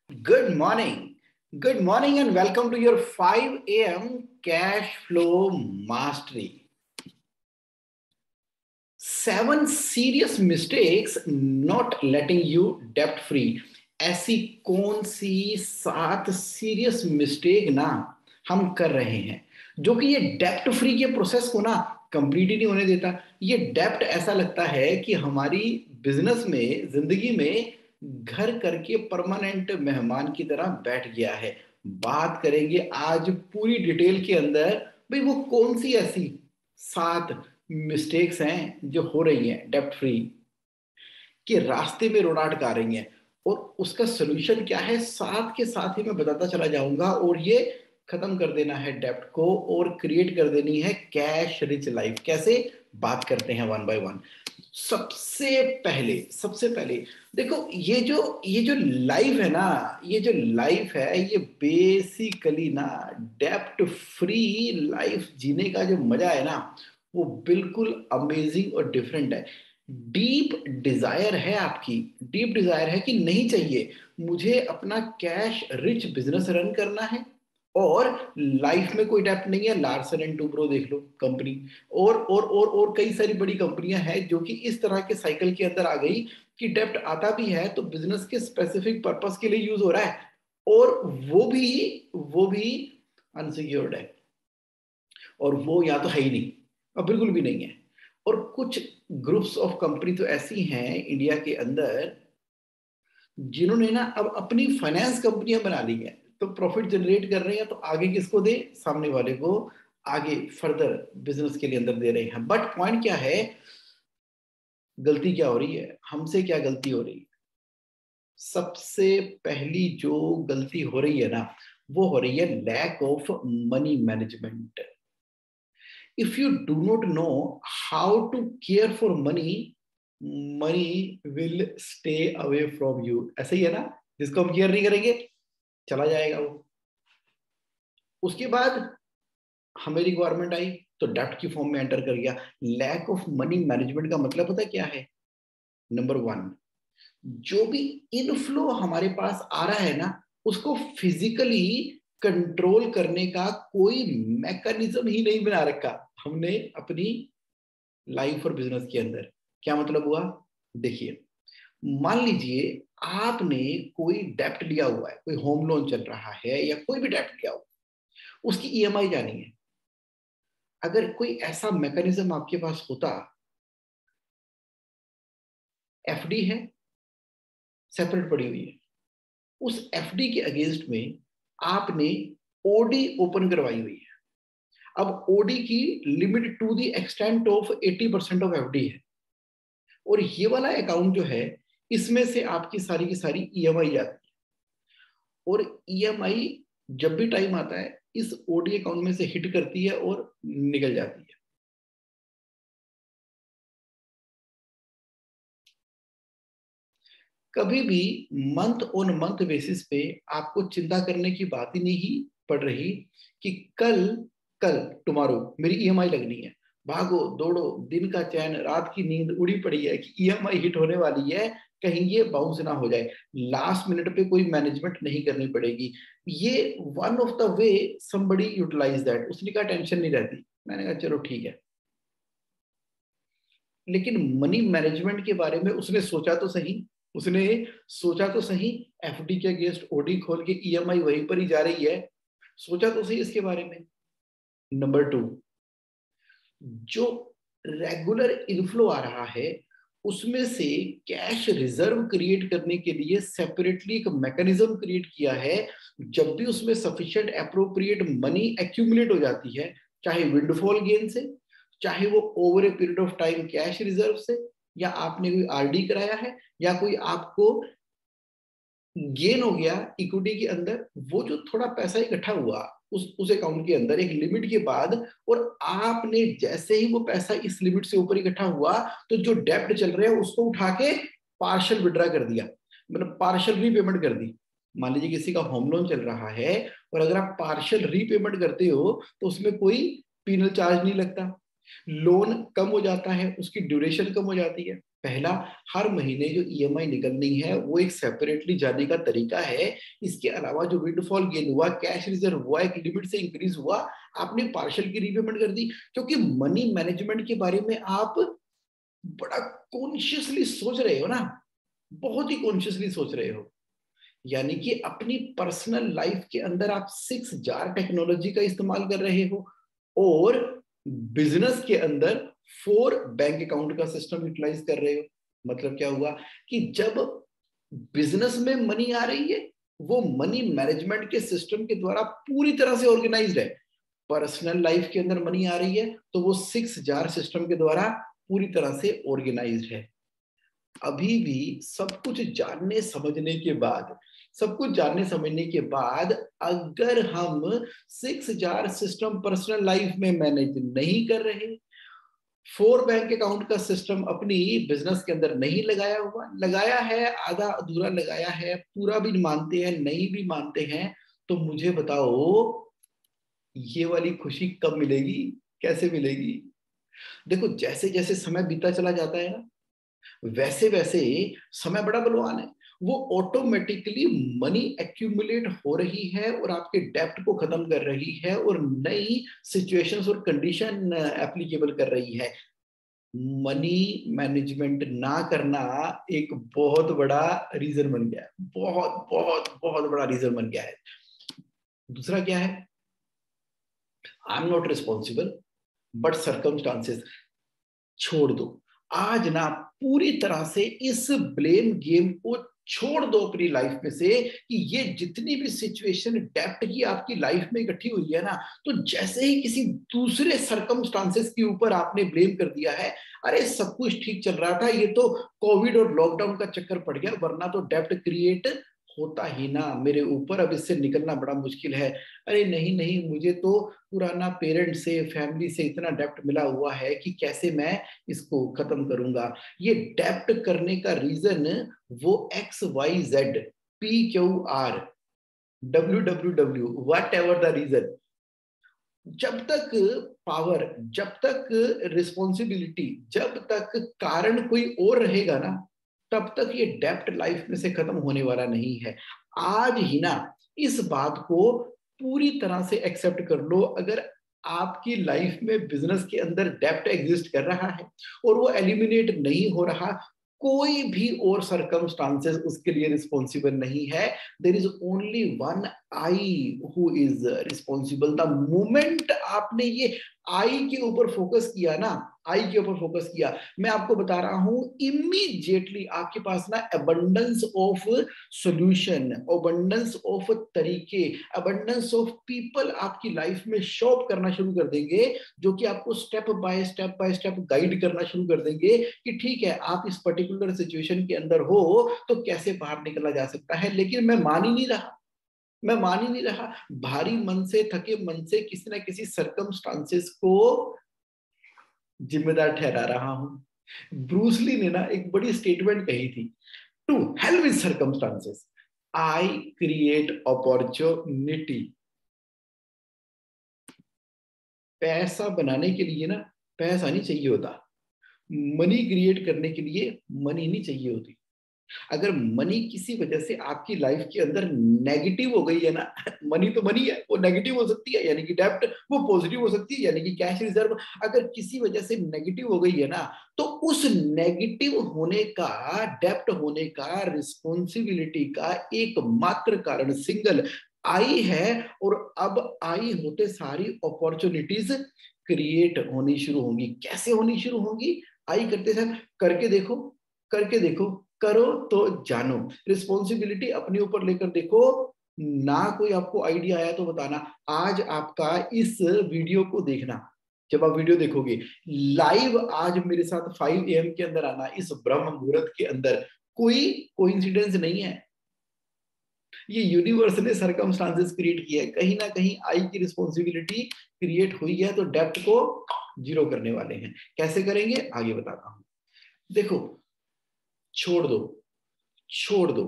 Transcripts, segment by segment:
Good morning. Good morning and welcome to your 5 a.m. Cash Flow Mastery. 7 serious mistakes not letting you debt free. ऐसी कौन सी 7 serious mistake ना हम कर रहे हैं जो कि ये डेप्ट फ्री के प्रोसेस को ना कंप्लीट ही नहीं होने देता। ये डेप्ट ऐसा लगता है कि हमारी बिजनेस में, जिंदगी में घर करके परमानेंट मेहमान की तरह बैठ गया है। बात करेंगे आज पूरी डिटेल के अंदर, भाई वो कौन सी ऐसी 7 मिस्टेक्स हैं जो हो रही हैं डेप्ट फ्री के रास्ते में रोड अटका रही हैं, और उसका सोल्यूशन क्या है साथ के साथ ही मैं बताता चला जाऊंगा। और ये खत्म कर देना है डेप्ट को और क्रिएट कर देनी है कैश रिच लाइफ। कैसे, बात करते हैं वन बाय वन। सबसे पहले देखो, ये जो लाइफ है ना, ये जो लाइफ है ये बेसिकली ना डेप्ट फ्री लाइफ जीने का जो मजा है ना, वो बिल्कुल अमेजिंग और डिफरेंट है। डीप डिजायर है आपकी, डीप डिजायर है कि नहीं चाहिए मुझे अपना कैश रिच बिजनेस रन करना है और लाइफ में कोई डेप्ट नहीं है। लार्सन एंड टूब्रो देख लो कंपनी, और कई सारी बड़ी कंपनियां हैं जो कि इस तरह के साइकिल के अंदर आ गई कि डेप्ट आता भी है तो बिजनेस के स्पेसिफिक पर्पस के लिए यूज हो रहा है, और वो भी अनसिक्योर्ड है, और वो या तो है ही नहीं और बिल्कुल भी नहीं है। और कुछ ग्रुप्स ऑफ कंपनी तो ऐसी हैं इंडिया के अंदर जिन्होंने ना अब अपनी फाइनेंस कंपनियां बना ली है, तो प्रॉफिट जनरेट कर रहे हैं तो आगे किसको दे, सामने वाले को आगे फर्दर बिजनेस के लिए अंदर दे रहे हैं। बट पॉइंट क्या है, गलती क्या हो रही है, हमसे क्या गलती हो रही है? सबसे पहली जो गलती हो रही है ना, वो हो रही है lack of money management. If you do not know how to care for money, money will stay away from you. ऐसा ही है ना, जिसको हम केयर नहीं करेंगे चला जाएगा वो। उसके बाद हमारी गवर्नमेंट आई तो डेप्ट की फॉर्म में एंटर कर गया। लैक ऑफ मनी मैनेजमेंट का मतलब पता क्या है? नंबर 1, जो भी इनफ्लो हमारे पास आ रहा है ना, उसको फिजिकली कंट्रोल करने का कोई मैकेनिज्म ही नहीं बना रखा हमने अपनी लाइफ और बिजनेस के अंदर। क्या मतलब हुआ? देखिए, मान लीजिए आपने कोई डेप्ट लिया हुआ है, कोई होम लोन चल रहा है या कोई भी डेप्ट लिया हुआ, उसकी ईएमआई जानी है। अगर कोई ऐसा मैकेनिज्म आपके पास होता, एफडी है सेपरेट पड़ी हुई है, उस एफडी के अगेंस्ट में आपने ओडी ओपन करवाई हुई है। अब ओडी की limit to the extent of 80% of FD है, और ये वाला अकाउंट जो है इसमें से आपकी सारी की सारी ईएमआई जाती है, और ईएमआई जब भी टाइम आता है इस ओडी अकाउंट में से हिट करती है और निकल जाती है। कभी भी मंथ ऑन मंथ बेसिस पे आपको चिंता करने की बात ही नहीं पड़ रही कि कल कल टुमारो मेरी ईएमआई लगनी है। भागो दौड़ो, दिन का चैन रात की नींद उड़ी पड़ी है कि ईएमआई हिट होने वाली है, कहीं ये बाउंस ना हो जाए। लास्ट मिनट पे कोई मैनेजमेंट नहीं करनी पड़ेगी। ये one of the way somebody utilize that. उसने कहा टेंशन नहीं रहती, मैंने कहा चलो ठीक है। लेकिन मनी मैनेजमेंट के बारे में उसने सोचा तो सही, उसने सोचा तो सही। एफडी के अगेंस्ट ओडी खोल के ईएमआई वहीं पर ही जा रही है, सोचा तो सही इसके बारे में। नंबर 2, जो रेगुलर इनफ्लो आ रहा है उसमें से कैश रिजर्व क्रिएट करने के लिए सेपरेटली एक मैकेनिज्म क्रिएट किया है। जब भी उसमें सफिशिएंट अप्रोप्रिएट मनी एक्यूमुलेट हो जाती है, चाहे विंडफॉल गेन से, चाहे वो over a period of time cash reserve से, या आपने कोई आरडी कराया है, या कोई आपको गेन हो गया इक्विटी के अंदर, वो जो थोड़ा पैसा इकट्ठा हुआ उस अकाउंट के अंदर एक लिमिट के बाद, और आपने जैसे ही वो पैसा इस लिमिट से ऊपर इकट्ठा हुआ तो जो डेप्ट चल रहे हैं उसको उठा के पार्शियल विड्रा कर दिया, मतलब पार्शियल रीपेमेंट कर दी। मान लीजिए किसी का होम लोन चल रहा है, और अगर आप पार्शियल रीपेमेंट करते हो तो उसमें कोई पीनल चार्ज नहीं लगता, लोन कम हो जाता है, उसकी ड्यूरेशन कम हो जाती है। पहला, हर महीने जो ईएमआई निकलनी है वो एक सेपरेटली जाने का तरीका है। इसके अलावा जो विंडफॉल गेन हुआ, कैश रिजर्व हुआ, एक लिमिट से इंक्रीज हुआ, आपने पार्शियल की रीपेमेंट कर दी। क्योंकि मनी मैनेजमेंट के बारे में आप बड़ा कॉन्शियसली सोच रहे हो ना, बहुत ही कॉन्शियसली सोच रहे हो। यानी कि अपनी पर्सनल लाइफ के अंदर आप 6 जार टेक्नोलॉजी का इस्तेमाल कर रहे हो और बिजनेस के अंदर 4 बैंक अकाउंट का सिस्टम यूटिलाइज कर रहे हो। मतलब क्या हुआ कि जब बिजनेस में मनी आ रही है, वो मनी मैनेजमेंट के सिस्टम के द्वारा पूरी तरह से ऑर्गेनाइज्ड है। पर्सनल लाइफ के अंदर मनी आ रही है तो वो 6 जार सिस्टम के द्वारा पूरी तरह से ऑर्गेनाइज्ड है। अभी भी सब कुछ जानने समझने के बाद, सब कुछ जानने समझने के बाद अगर हम 6 जार सिस्टम पर्सनल लाइफ में मैनेज नहीं कर रहे, 4 बैंक अकाउंट का सिस्टम अपनी बिजनेस के अंदर नहीं लगाया हुआ, लगाया है आधा अधूरा लगाया है, पूरा भी मानते हैं नहीं भी मानते हैं, तो मुझे बताओ ये वाली खुशी कब मिलेगी, कैसे मिलेगी? देखो, जैसे जैसे समय बीता चला जाता है ना, वैसे वैसे समय बड़ा बलवान है। वो ऑटोमेटिकली मनी एक्यूमुलेट हो रही है और आपके डेप्ट को खत्म कर रही है और नई सिचुएशंस और कंडीशन एप्लीकेबल कर रही है। मनी मैनेजमेंट ना करना एक बहुत बड़ा रीजन बन गया है, बहुत बहुत बहुत बड़ा रीजन बन गया है। दूसरा क्या है? I am not responsible but circumstances. छोड़ दो आज ना, पूरी तरह से इस ब्लेम गेम को छोड़ दो अपनी लाइफ में से कि ये जितनी भी सिचुएशन डेप्ट की आपकी लाइफ में इकट्ठी हुई है ना, तो जैसे ही किसी दूसरे सर्कमस्टांसेस के ऊपर आपने ब्लेम कर दिया है, अरे सब कुछ ठीक चल रहा था, ये तो कोविड और लॉकडाउन का चक्कर पड़ गया, वरना तो डेप्ट क्रिएट होता ही ना मेरे ऊपर, अब इससे निकलना बड़ा मुश्किल है। अरे नहीं नहीं, मुझे तो पुराना पेरेंट से, फैमिली से इतना डेप्ट मिला हुआ है कि कैसे मैं इसको खत्म करूंगा। ये डेप्ट करने का रीजन वो XYZ PQR WWW whatever the reason, जब तक पावर, जब तक रिस्पॉन्सिबिलिटी, जब तक कारण कोई और रहेगा ना, तब तक ये डेप्ट लाइफ में से खत्म होने वाला नहीं है। आज ही ना इस बात को पूरी तरह से एक्सेप्ट कर लो। अगर आपकी लाइफ में बिजनेस के अंदर डेप्ट एग्जिस्ट कर रहा है और वो एलिमिनेट नहीं हो रहा, कोई भी और सर्कमस्टांसेस उसके लिए रिस्पॉन्सिबल नहीं है। There is only one I who is responsible. The moment आपने ये आई के ऊपर फोकस किया ना, आई के ऊपर फोकस किया, मैं आपको बता रहा हूं, इमीडिएटली आपके पास ना abundance of solution, abundance of तरीके, अबंडेंस ऑफ पीपल आपकी लाइफ में शो अप करना शुरू कर देंगे, जो कि आपको स्टेप बाय स्टेप गाइड करना शुरू कर देंगे कि ठीक है, आप इस पर्टिकुलर सिचुएशन के अंदर हो तो कैसे बाहर निकला जा सकता है। लेकिन मैं मान ही नहीं रहा, मैं मान ही नहीं रहा, भारी मन से, थके मन से किसी ना किसी सर्कमस्टांसेस को जिम्मेदार ठहरा रहा हूं। ब्रूसली ने ना एक बड़ी स्टेटमेंट कही थी, to hell with circumstances, I create opportunity. पैसा बनाने के लिए ना पैसा नहीं चाहिए होता, मनी क्रिएट करने के लिए मनी नहीं चाहिए होती। अगर मनी किसी वजह से आपकी लाइफ के अंदर नेगेटिव हो गई है ना, मनी तो मनी है, वो नेगेटिव हो सकती है यानी कि डेप्ट, वो पॉजिटिव हो सकती है यानी कि कैश रिजर्व, अगर किसी वजह से नेगेटिव हो गई है ना, तो उस नेगेटिव होने का, डेप्ट होने का, रिस्पॉन्सिबिलिटी का एकमात्र कारण सिंगल आई है। और अब आई होते सारी अपॉर्चुनिटीज क्रिएट होनी शुरू होंगी। कैसे होनी शुरू होंगी? आई करते समय करके देखो, करके देखो, करो तो जानो, रिस्पॉन्सिबिलिटी अपने ऊपर लेकर देखो। ना कोई आपको आइडिया आया तो बताना। आज आपका इस वीडियो को देखना, जब आप वीडियो देखोगे लाइव, आज मेरे साथ 5 AM के अंदर आना, इस ब्रह्म मुहूर्त के अंदर, कोई कोइंसिडेंस नहीं है, ये यूनिवर्स ने सर्कमस्टांसेस क्रिएट किया है। कहीं ना कहीं आई की रिस्पॉन्सिबिलिटी क्रिएट हुई है, तो डेप्थ को जीरो करने वाले हैं। कैसे करेंगे आगे बताता हूं। देखो, छोड़ दो, छोड़ दो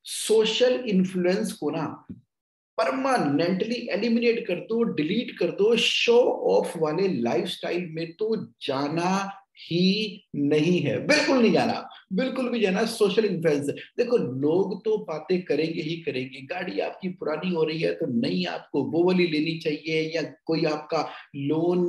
सोशल इन्फ्लुएंस को ना, परमानेंटली एलिमिनेट कर दो, डिलीट कर दो। शो ऑफ वाले लाइफस्टाइल में तो जाना ही नहीं है, बिल्कुल नहीं जाना, बिल्कुल भी जाना। सोशल इन्फ्लुएंस, देखो लोग तो बातें करेंगे ही करेंगे। गाड़ी आपकी पुरानी हो रही है तो नई आपको वो वाली लेनी चाहिए, या कोई आपका लोन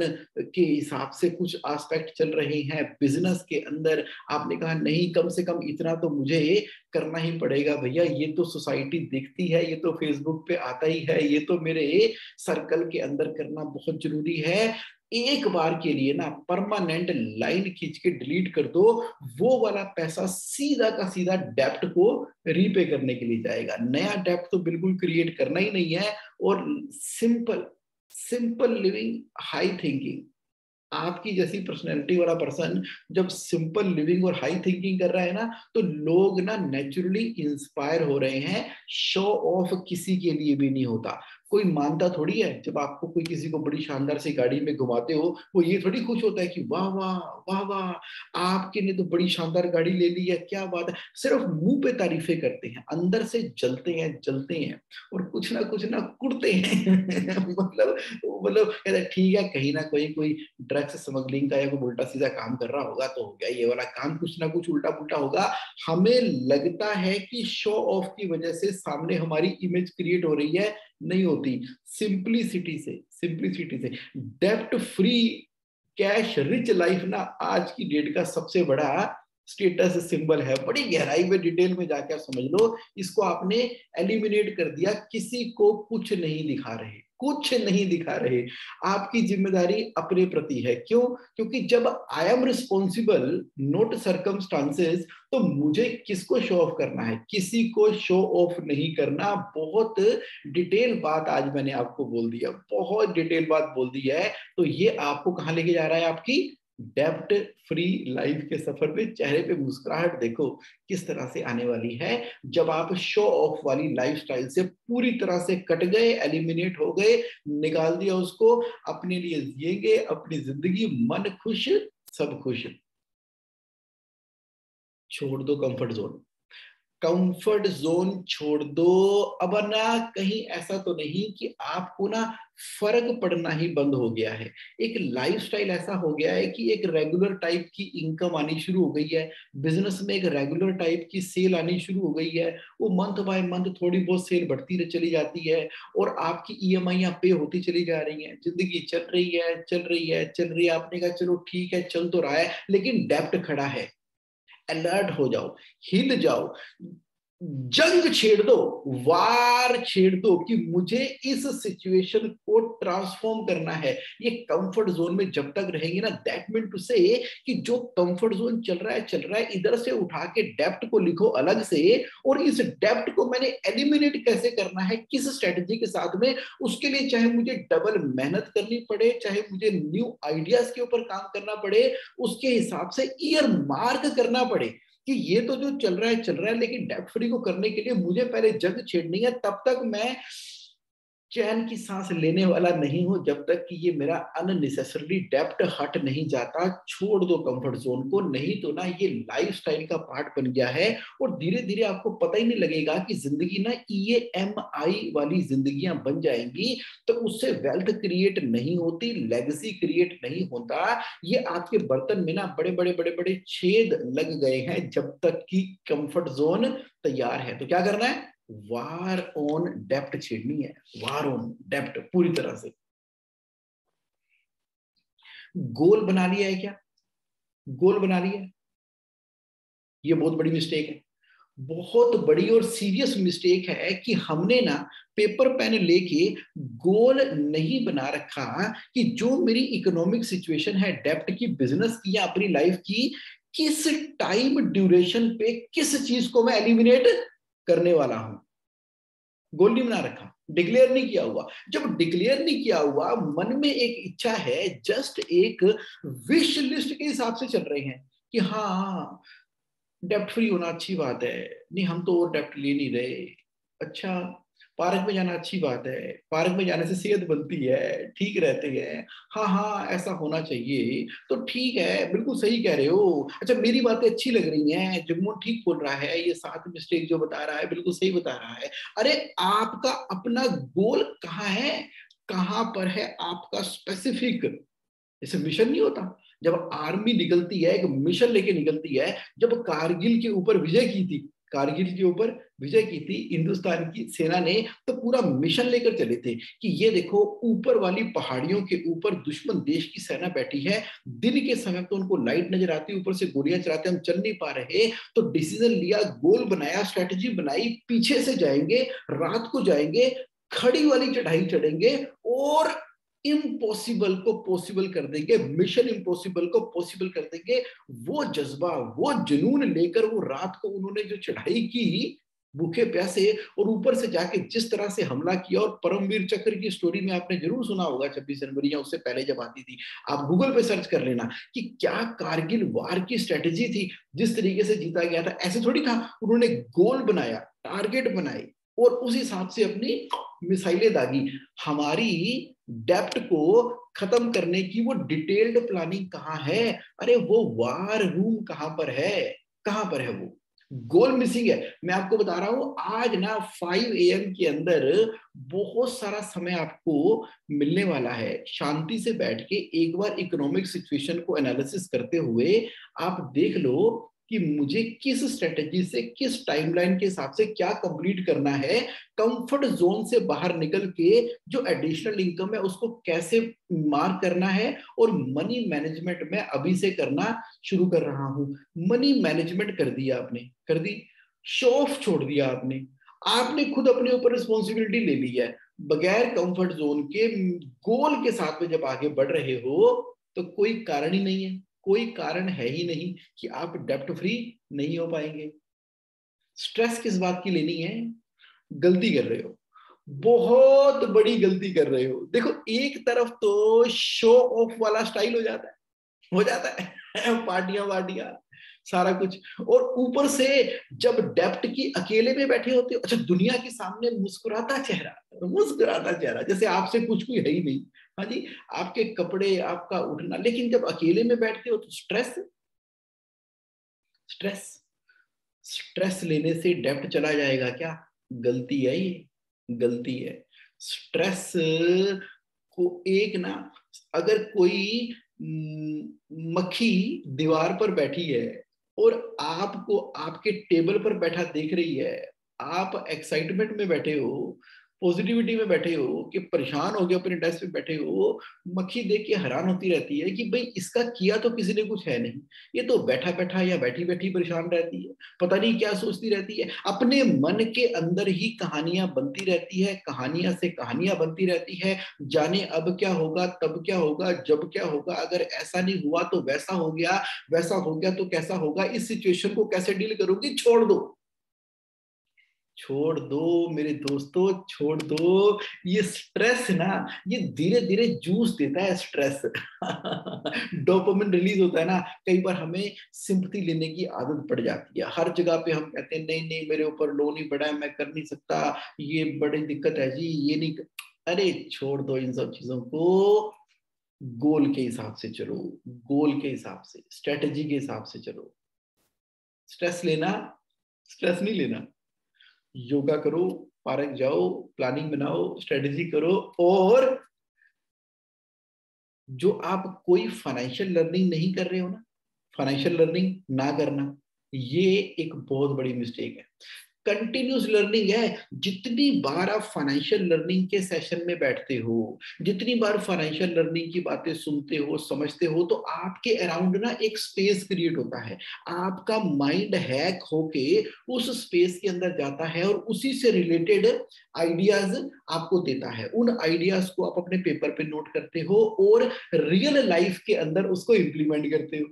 के हिसाब से कुछ एस्पेक्ट चल रहे हैं बिजनेस के अंदर, आपने कहा नहीं कम से कम इतना तो मुझे करना ही पड़ेगा भैया, ये तो सोसाइटी दिखती है, ये तो फेसबुक पे आता ही है, ये तो मेरे सर्कल के अंदर करना बहुत जरूरी है। एक बार के लिए ना परमानेंट लाइन खींच के डिलीट कर दो, वो वाला पैसा सीधा का सीधा डेप्ट को रीपे करने के लिए जाएगा। नया डेप्ट तो बिल्कुल क्रिएट करना ही नहीं है। और simple simple living, high thinking, आपकी जैसी पर्सनैलिटी वाला पर्सन जब सिंपल लिविंग और हाई थिंकिंग कर रहा है ना, तो लोग ना नेचुरली इंस्पायर हो रहे हैं। शो ऑफ किसी के लिए भी नहीं होता। कोई मानता थोड़ी है जब आपको कोई किसी को बड़ी शानदार सी गाड़ी में घुमाते हो, वो ये थोड़ी खुश होता है कि वाह वाह वाह वाह आपके ने तो बड़ी शानदार गाड़ी ले ली है, क्या बात है। सिर्फ मुंह पे तारीफें करते हैं, अंदर से जलते हैं और कुछ ना कुड़ते हैं मतलब कहते हैं ठीक है, कहीं ना कोई ड्रग्स स्मगलिंग का या कोई उल्टा सीधा काम कर रहा होगा तो हो गया, ये वाला काम कुछ ना कुछ उल्टा पुल्टा होगा। हमें लगता है कि शो ऑफ की वजह से सामने हमारी इमेज क्रिएट हो रही है, नहीं होती। सिंपलिसिटी से डेप्ट फ्री कैश रिच लाइफ ना आज की डेट का सबसे बड़ा स्टेटस सिंबल है। बड़ी गहराई में डिटेल में जाकर समझ लो, इसको आपने एलिमिनेट कर दिया। किसी को कुछ नहीं दिखा रहे, कुछ नहीं दिखा रहे। आपकी जिम्मेदारी अपने प्रति है। क्यों? क्योंकि जब I am responsible not circumstances, तो मुझे किसको शो ऑफ करना है? किसी को शो ऑफ नहीं करना। बहुत डिटेल बात आज मैंने आपको बोल दिया, बहुत डिटेल बात बोल दी है। तो ये आपको कहां लेके जा रहा है? आपकी डेब्ट फ्री लाइफ के सफर में। चेहरे पे मुस्कुराहट देखो किस तरह से आने वाली है जब आप शो ऑफ वाली लाइफस्टाइल से पूरी तरह से कट गए, एलिमिनेट हो गए, निकाल दिया उसको। अपने लिए जिएंगे अपनी जिंदगी, मन खुश सब खुश। छोड़ दो कंफर्ट जोन, कंफर्ट जोन छोड़ दो। अब ना कहीं ऐसा तो नहीं कि आपको ना फर्क पड़ना ही बंद हो गया है। एक लाइफस्टाइल ऐसा हो गया है कि एक रेगुलर टाइप की इनकम आनी शुरू हो गई है, बिजनेस में एक रेगुलर टाइप की सेल आनी शुरू हो गई है। वो मंथ बाय मंथ थोड़ी बहुत सेल बढ़ती चली जाती है और आपकी ईएमआई पे होती चली जा रही है। जिंदगी चल रही है चल रही है चल रही है। आपने कहा चलो ठीक है चल तो रहा है, लेकिन डेप्ट खड़ा है। अलर्ट हो जाओ, हिल जाओ, जंग छेड़ दो, वार छेड़ दो कि मुझे इस सिचुएशन को ट्रांसफॉर्म करना है। ये कंफर्ट जोन में जब तक रहेंगे ना, दैट मीन टू से कि जो कंफर्ट जोन चल रहा है, इधर से उठा के डेप्ट को लिखो अलग से, और इस डेप्ट को मैंने एलिमिनेट कैसे करना है, किस स्ट्रेटजी के साथ में। उसके लिए चाहे मुझे डबल मेहनत करनी पड़े, चाहे मुझे न्यू आइडियाज के ऊपर काम करना पड़े, उसके हिसाब से ईयर मार्क करना पड़े कि ये तो जो चल रहा है, लेकिन डेप्ट फ्री को करने के लिए मुझे पहले जंग छेड़नी है। तब तक मैं चैन की सांस लेने वाला नहीं हूं जब तक कि ये मेरा अननेसेसरली डेप्ट हट नहीं जाता। छोड़ दो कंफर्ट जोन को, नहीं तो ना ये लाइफस्टाइल का पार्ट बन गया है और धीरे धीरे आपको पता ही नहीं लगेगा कि जिंदगी ना ईएमआई वाली जिंदगियां बन जाएंगी। तो उससे वेल्थ क्रिएट नहीं होती, लेगेसी क्रिएट नहीं होता। ये आपके बर्तन में ना बड़े बड़े बड़े बड़े छेद लग गए हैं जब तक कि कंफर्ट जोन तैयार है। तो क्या करना है? वार ऑन डेप्ट छेड़नी है, वार ऑन डेप्ट पूरी तरह से। गोल बना लिया है क्या? गोल बना लिया है? ये बहुत बड़ी मिस्टेक है, बहुत बड़ी और सीरियस मिस्टेक है कि हमने ना पेपर पेन लेके गोल नहीं बना रखा कि जो मेरी इकोनॉमिक सिचुएशन है, डेप्ट की, बिजनेस की या अपनी लाइफ की, किस टाइम ड्यूरेशन पे किस चीज को मैं एलिमिनेट करने वाला हूं। गोल नहीं बना रखा, डिक्लेयर नहीं किया हुआ। जब डिक्लेयर नहीं किया हुआ, मन में एक इच्छा है, जस्ट एक विश लिस्ट के हिसाब से चल रहे हैं कि हाँ डेप्ट फ्री होना अच्छी बात है, नहीं हम तो और डेप्ट ले नहीं रहे। अच्छा, पार्क में जाना अच्छी बात है, पार्क में जाने से सेहत बनती है, ठीक रहते हैं। हाँ हाँ ऐसा होना चाहिए, तो ठीक है, बिल्कुल सही कह रहे हो। अच्छा, मेरी बातें अच्छी लग रही हैं, जगमोहन ठीक बोल रहा है, ये 7 मिस्टेक जो बता रहा है बिल्कुल सही बता रहा है। अरे आपका अपना गोल कहाँ है? कहाँ पर है आपका स्पेसिफिक? जैसे मिशन नहीं होता, जब आर्मी निकलती है, एक मिशन लेके निकलती है, जब कारगिल के ऊपर विजय की थी, कारगिल के ऊपर विजय की थी हिंदुस्तान की सेना ने, तो पूरा मिशन लेकर चले थे कि ये देखो ऊपर वाली पहाड़ियों के ऊपर दुश्मन देश की सेना बैठी है, दिन के समय तो उनको लाइट नजर आती, ऊपर से गोलियां चलाते, हम चल नहीं पा रहे, तो डिसीजन लिया, गोल बनाया, स्ट्रेटेजी बनाई, पीछे से जाएंगे, रात को जाएंगे, खड़ी वाली चढ़ाई चढ़ेंगे और इम्पॉसिबल को पॉसिबल कर देंगे, मिशन इम्पॉसिबल को पॉसिबल कर देंगे। वो जज्बा, वो जुनून लेकर वो रात को उन्होंने जो चढ़ाई की भूखे प्यासे, और ऊपर से जाके जिस तरह से हमला किया, और परमवीर चक्र की स्टोरी में आपने जरूर सुना होगा 26 जनवरी या उससे पहले जब आती थी, आप गूगल पे सर्च कर लेना कि क्या कारगिल वार की स्ट्रेटेजी थी, जिस तरीके से जीता गया था। ऐसे थोड़ी था, उन्होंने गोल बनाया, टारगेट बनाए और उस हिसाब से अपनी मिसाइलें दागी। हमारी डेप्थ को खत्म करने की वो डिटेल्ड प्लानिंग कहाँ है? अरे वो वार रूम कहाँ पर है? कहाँ पर है वो? गोल मिसिंग है। मैं आपको बता रहा हूं, आज ना 5 AM के अंदर बहुत सारा समय आपको मिलने वाला है, शांति से बैठ के एक बार इकोनॉमिक सिचुएशन को एनालिसिस करते हुए आप देख लो कि मुझे किस स्ट्रेटेजी से, किस टाइमलाइन के हिसाब से क्या कंप्लीट करना है, कंफर्ट जोन से बाहर निकल के जो एडिशनल इनकम है उसको कैसे मार्क करना है, और मनी मैनेजमेंट मैं अभी से करना शुरू कर रहा हूं। मनी मैनेजमेंट कर दिया आपने, कर दी, शो ऑफ छोड़ दिया आपने, आपने खुद अपने ऊपर रिस्पॉन्सिबिलिटी ले ली है। बगैर कंफर्ट जोन के गोल के साथ में जब आगे बढ़ रहे हो तो कोई कारण ही नहीं है, कोई कारण है ही नहीं कि आप डेप्ट फ्री नहीं हो पाएंगे। स्ट्रेस किस बात की लेनी है? गलती कर रहे हो, बहुत बड़ी गलती कर रहे हो। देखो एक तरफ तो शो ऑफ वाला स्टाइल हो जाता है, हो जाता है पार्टियां वार्टियां सारा कुछ, और ऊपर से जब डेप्ट की अकेले में बैठे होते हो, अच्छा दुनिया के सामने मुस्कुराता चेहरा, मुस्कुराता चेहरा जैसे आपसे कुछ कोई है ही नहीं, हाँ जी, आपके कपड़े, आपका उठना, लेकिन जब अकेले में बैठते हो तो स्ट्रेस, स्ट्रेस, स्ट्रेस लेने से डेप्ट चला जाएगा क्या? गलती है ये, गलती है। स्ट्रेस को एक ना, अगर कोई मक्खी दीवार पर बैठी है और आपको आपके टेबल पर बैठा देख रही है, आप एक्साइटमेंट में बैठे हो, पॉजिटिविटी में बैठे हो कि परेशान हो गए, अपने डेस्क पे बैठे हो, मक्खी देख के हैरान होती रहती है कि भाई इसका किया तो किसी ने कुछ है नहीं, ये तो बैठा बैठा या बैठी बैठी परेशान रहती है, पता नहीं क्या सोचती रहती है, अपने मन के अंदर ही कहानियां बनती रहती है, कहानियां से कहानियां बनती रहती है, जाने अब क्या होगा, तब क्या होगा, जब क्या होगा, अगर ऐसा नहीं हुआ तो वैसा हो गया, वैसा हो गया तो कैसा होगा, इस सिचुएशन को कैसे डील करोगी? छोड़ दो, छोड़ दो मेरे दोस्तों, छोड़ दो। ये स्ट्रेस ना, ये धीरे धीरे जूस देता है स्ट्रेस डोपामिन रिलीज होता है ना, कई बार हमें सिंपैथी लेने की आदत पड़ जाती है, हर जगह पे हम कहते हैं नहीं नहीं मेरे ऊपर लो नहीं पड़ा है, मैं कर नहीं सकता, ये बड़ी दिक्कत है जी, ये नहीं अरे छोड़ दो इन सब चीजों को, गोल के हिसाब से चलो, गोल के हिसाब से, स्ट्रेटेजी के हिसाब से चलो। स्ट्रेस लेना, स्ट्रेस नहीं लेना, योगा करो, पार्क जाओ, प्लानिंग बनाओ, स्ट्रेटेजी करो, और जो आप कोई फाइनेंशियल लर्निंग नहीं कर रहे हो ना, फाइनेंशियल लर्निंग ना करना, ये एक बहुत बड़ी मिस्टेक है। कंटिन्यूस लर्निंग है, जितनी बार आप फाइनेंशियल लर्निंग के सेशन में बैठते हो, जितनी बार फाइनेंशियल लर्निंग की बातें सुनते हो, समझते हो, तो आपके अराउंड ना एक स्पेस क्रिएट होता है, आपका माइंड हैक होके उस स्पेस के अंदर जाता है और उसी से रिलेटेड आइडियाज आपको देता है, उन आइडियाज को आप अपने पेपर पे नोट करते हो और रियल लाइफ के अंदर उसको इंप्लीमेंट करते हो,